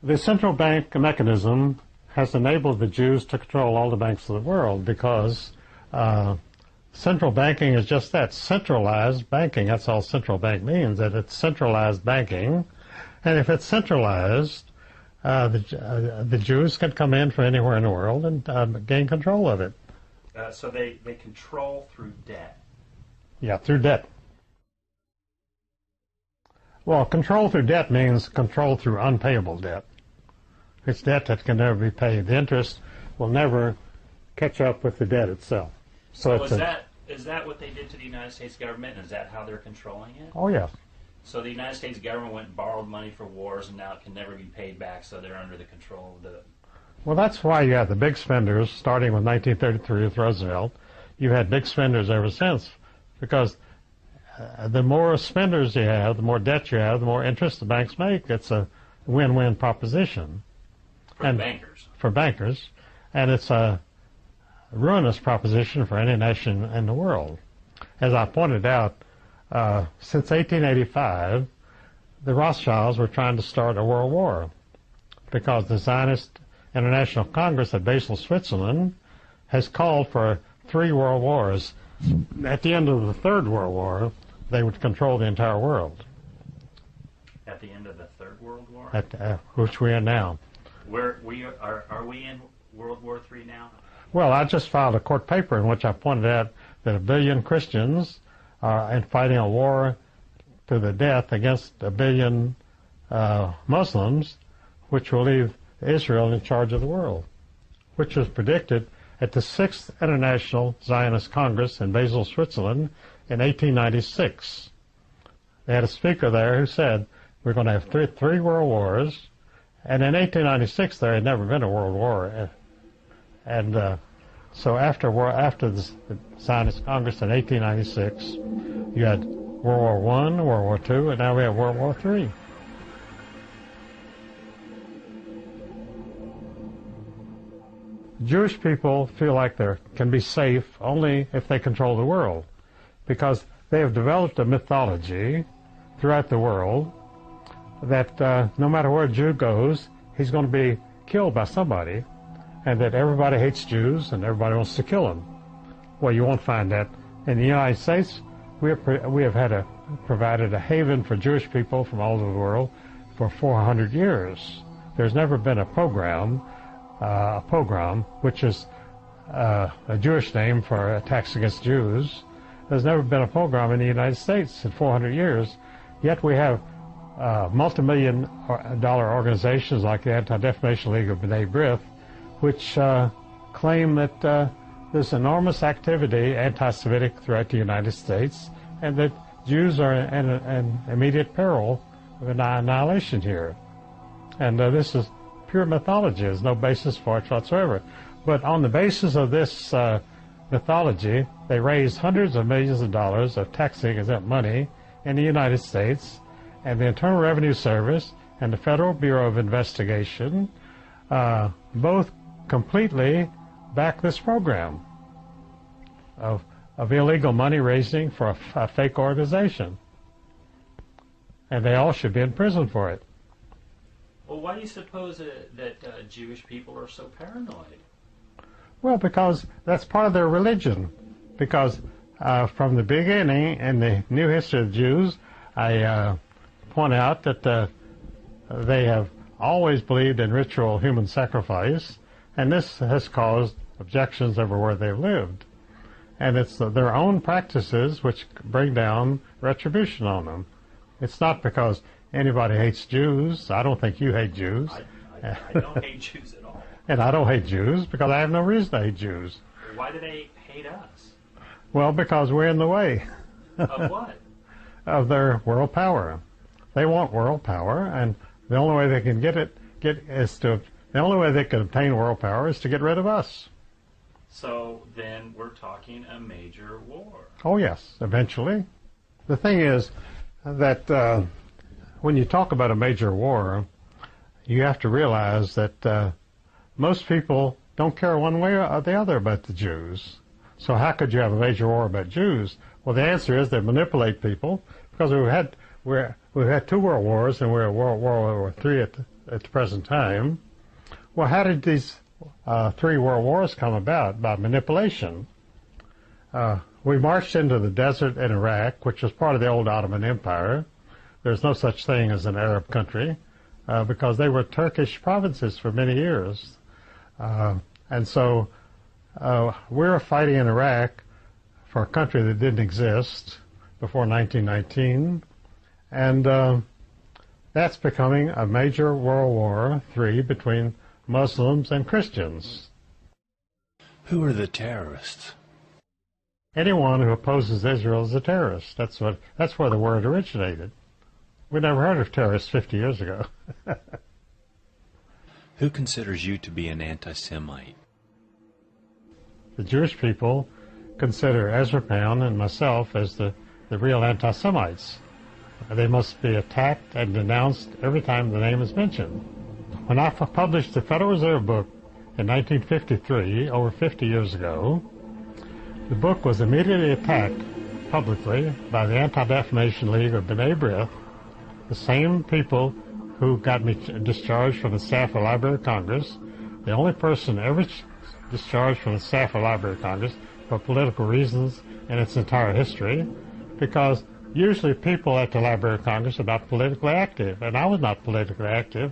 The central bank mechanism has enabled the Jews to control all the banks of the world, because central banking is just that, centralized banking. That's all central bank means, that it's centralized banking. And if it's centralized, the Jews can come in from anywhere in the world and gain control of it. So they control through debt. Yeah, through debt. Well, control through debt means control through unpayable debt. It's debt that can never be paid. The interest will never catch up with the debt itself. So is that what they did to the United States government? And is that how they're controlling it? Oh, yes. So the United States government went and borrowed money for wars, and now it can never be paid back, so they're under the control of the... Well, that's why you have the big spenders, starting with 1933 with Roosevelt. You've had big spenders ever since, because the more spenders you have, the more debt you have, the more interest the banks make. It's a win-win proposition. For bankers. For bankers. And it's a ruinous proposition for any nation in the world. As I pointed out, since 1885, the Rothschilds were trying to start a world war, because the Zionist International Congress at Basel, Switzerland, has called for 3 world wars. At the end of the Third World War, they would control the entire world. At the end of the Third World War? Which we are now. Are we in World War III now? Well, I just filed a court paper in which I pointed out that 1 billion Christians are fighting a war to the death against 1 billion Muslims, which will leave Israel in charge of the world, which was predicted at the 6th International Zionist Congress in Basel, Switzerland in 1896. They had a speaker there who said, we're going to have three world wars, and in 1896 there had never been a world war. And so after the Zionist Congress in 1896, you had World War I, World War II, and now we have World War III. Jewish people feel like they can be safe only if they control the world, because they have developed a mythology throughout the world that no matter where a Jew goes, he's going to be killed by somebody, and that everybody hates Jews and everybody wants to kill them. Well, you won't find that. In the United States, we have provided a haven for Jewish people from all over the world for 400 years. There's never been a pogrom, which is a Jewish name for attacks against Jews. There's never been a pogrom in the United States in 400 years, yet we have multi-million-dollar organizations like the Anti-Defamation League of B'nai B'rith, which claim that there's enormous activity, anti-Semitic, throughout the United States, and that Jews are in immediate peril of annihilation here. And this is pure mythology. There's no basis for it whatsoever. But on the basis of this mythology, they raised hundreds of millions of dollars of tax-exempt money in the United States, and the Internal Revenue Service and the Federal Bureau of Investigation both completely back this program of illegal money raising for a fake organization. And they all should be in prison for it. Well, why do you suppose that Jewish people are so paranoid? Well, because that's part of their religion. Because from the beginning, in the new history of the Jews, I point out that they have always believed in ritual human sacrifice, and this has caused objections everywhere they've lived. And it's their own practices which bring down retribution on them. It's not because anybody hates Jews. I don't think you hate Jews. I don't hate Jews at all. And I don't hate Jews because I have no reason to hate Jews. Why do they hate us? Well, because we're in the way Of what? of their world power. They want world power, and the only way they can the only way they can obtain world power is to get rid of us. So then we're talking a major war. Oh yes, eventually. The thing is that when you talk about a major war, you have to realize that most people don't care one way or the other about the Jews. So how could you have a major war about Jews? Well, the answer is they manipulate people, because we've had two world wars and we're at World War III at the present time. Well, how did these three world wars come about? By manipulation. We marched into the desert in Iraq, which was part of the old Ottoman Empire. There's no such thing as an Arab country, because they were Turkish provinces for many years. And so we were fighting in Iraq for a country that didn't exist before 1919, and that's becoming a major World War III between Muslims and Christians. Who are the terrorists? Anyone who opposes Israel is a terrorist. That's where the word originated. We never heard of terrorists 50 years ago. Who considers you to be an anti-Semite? The Jewish people consider Ezra Pound and myself as the real anti-Semites. They must be attacked and denounced every time the name is mentioned. When I published the Federal Reserve book in 1953, over 50 years ago, the book was immediately attacked publicly by the Anti-Defamation League of B'nai B'rith, the same people who got me discharged from the staff of the Library of Congress, the only person ever discharged from the staff of the Library of Congress for political reasons in its entire history, because usually people at the Library of Congress are not politically active, and I was not politically active.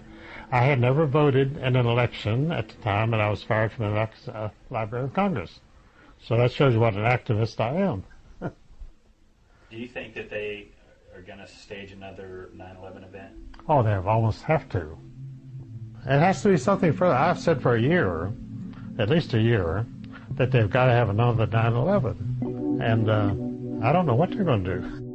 I had never voted in an election at the time that I was fired from the Library of Congress. So that shows you what an activist I am. Do you think that they are going to stage another 9/11 event? Oh, they almost have to. It has to be something further. I've said for a year, at least a year, that they've got to have another 9/11. And I don't know what they're going to do.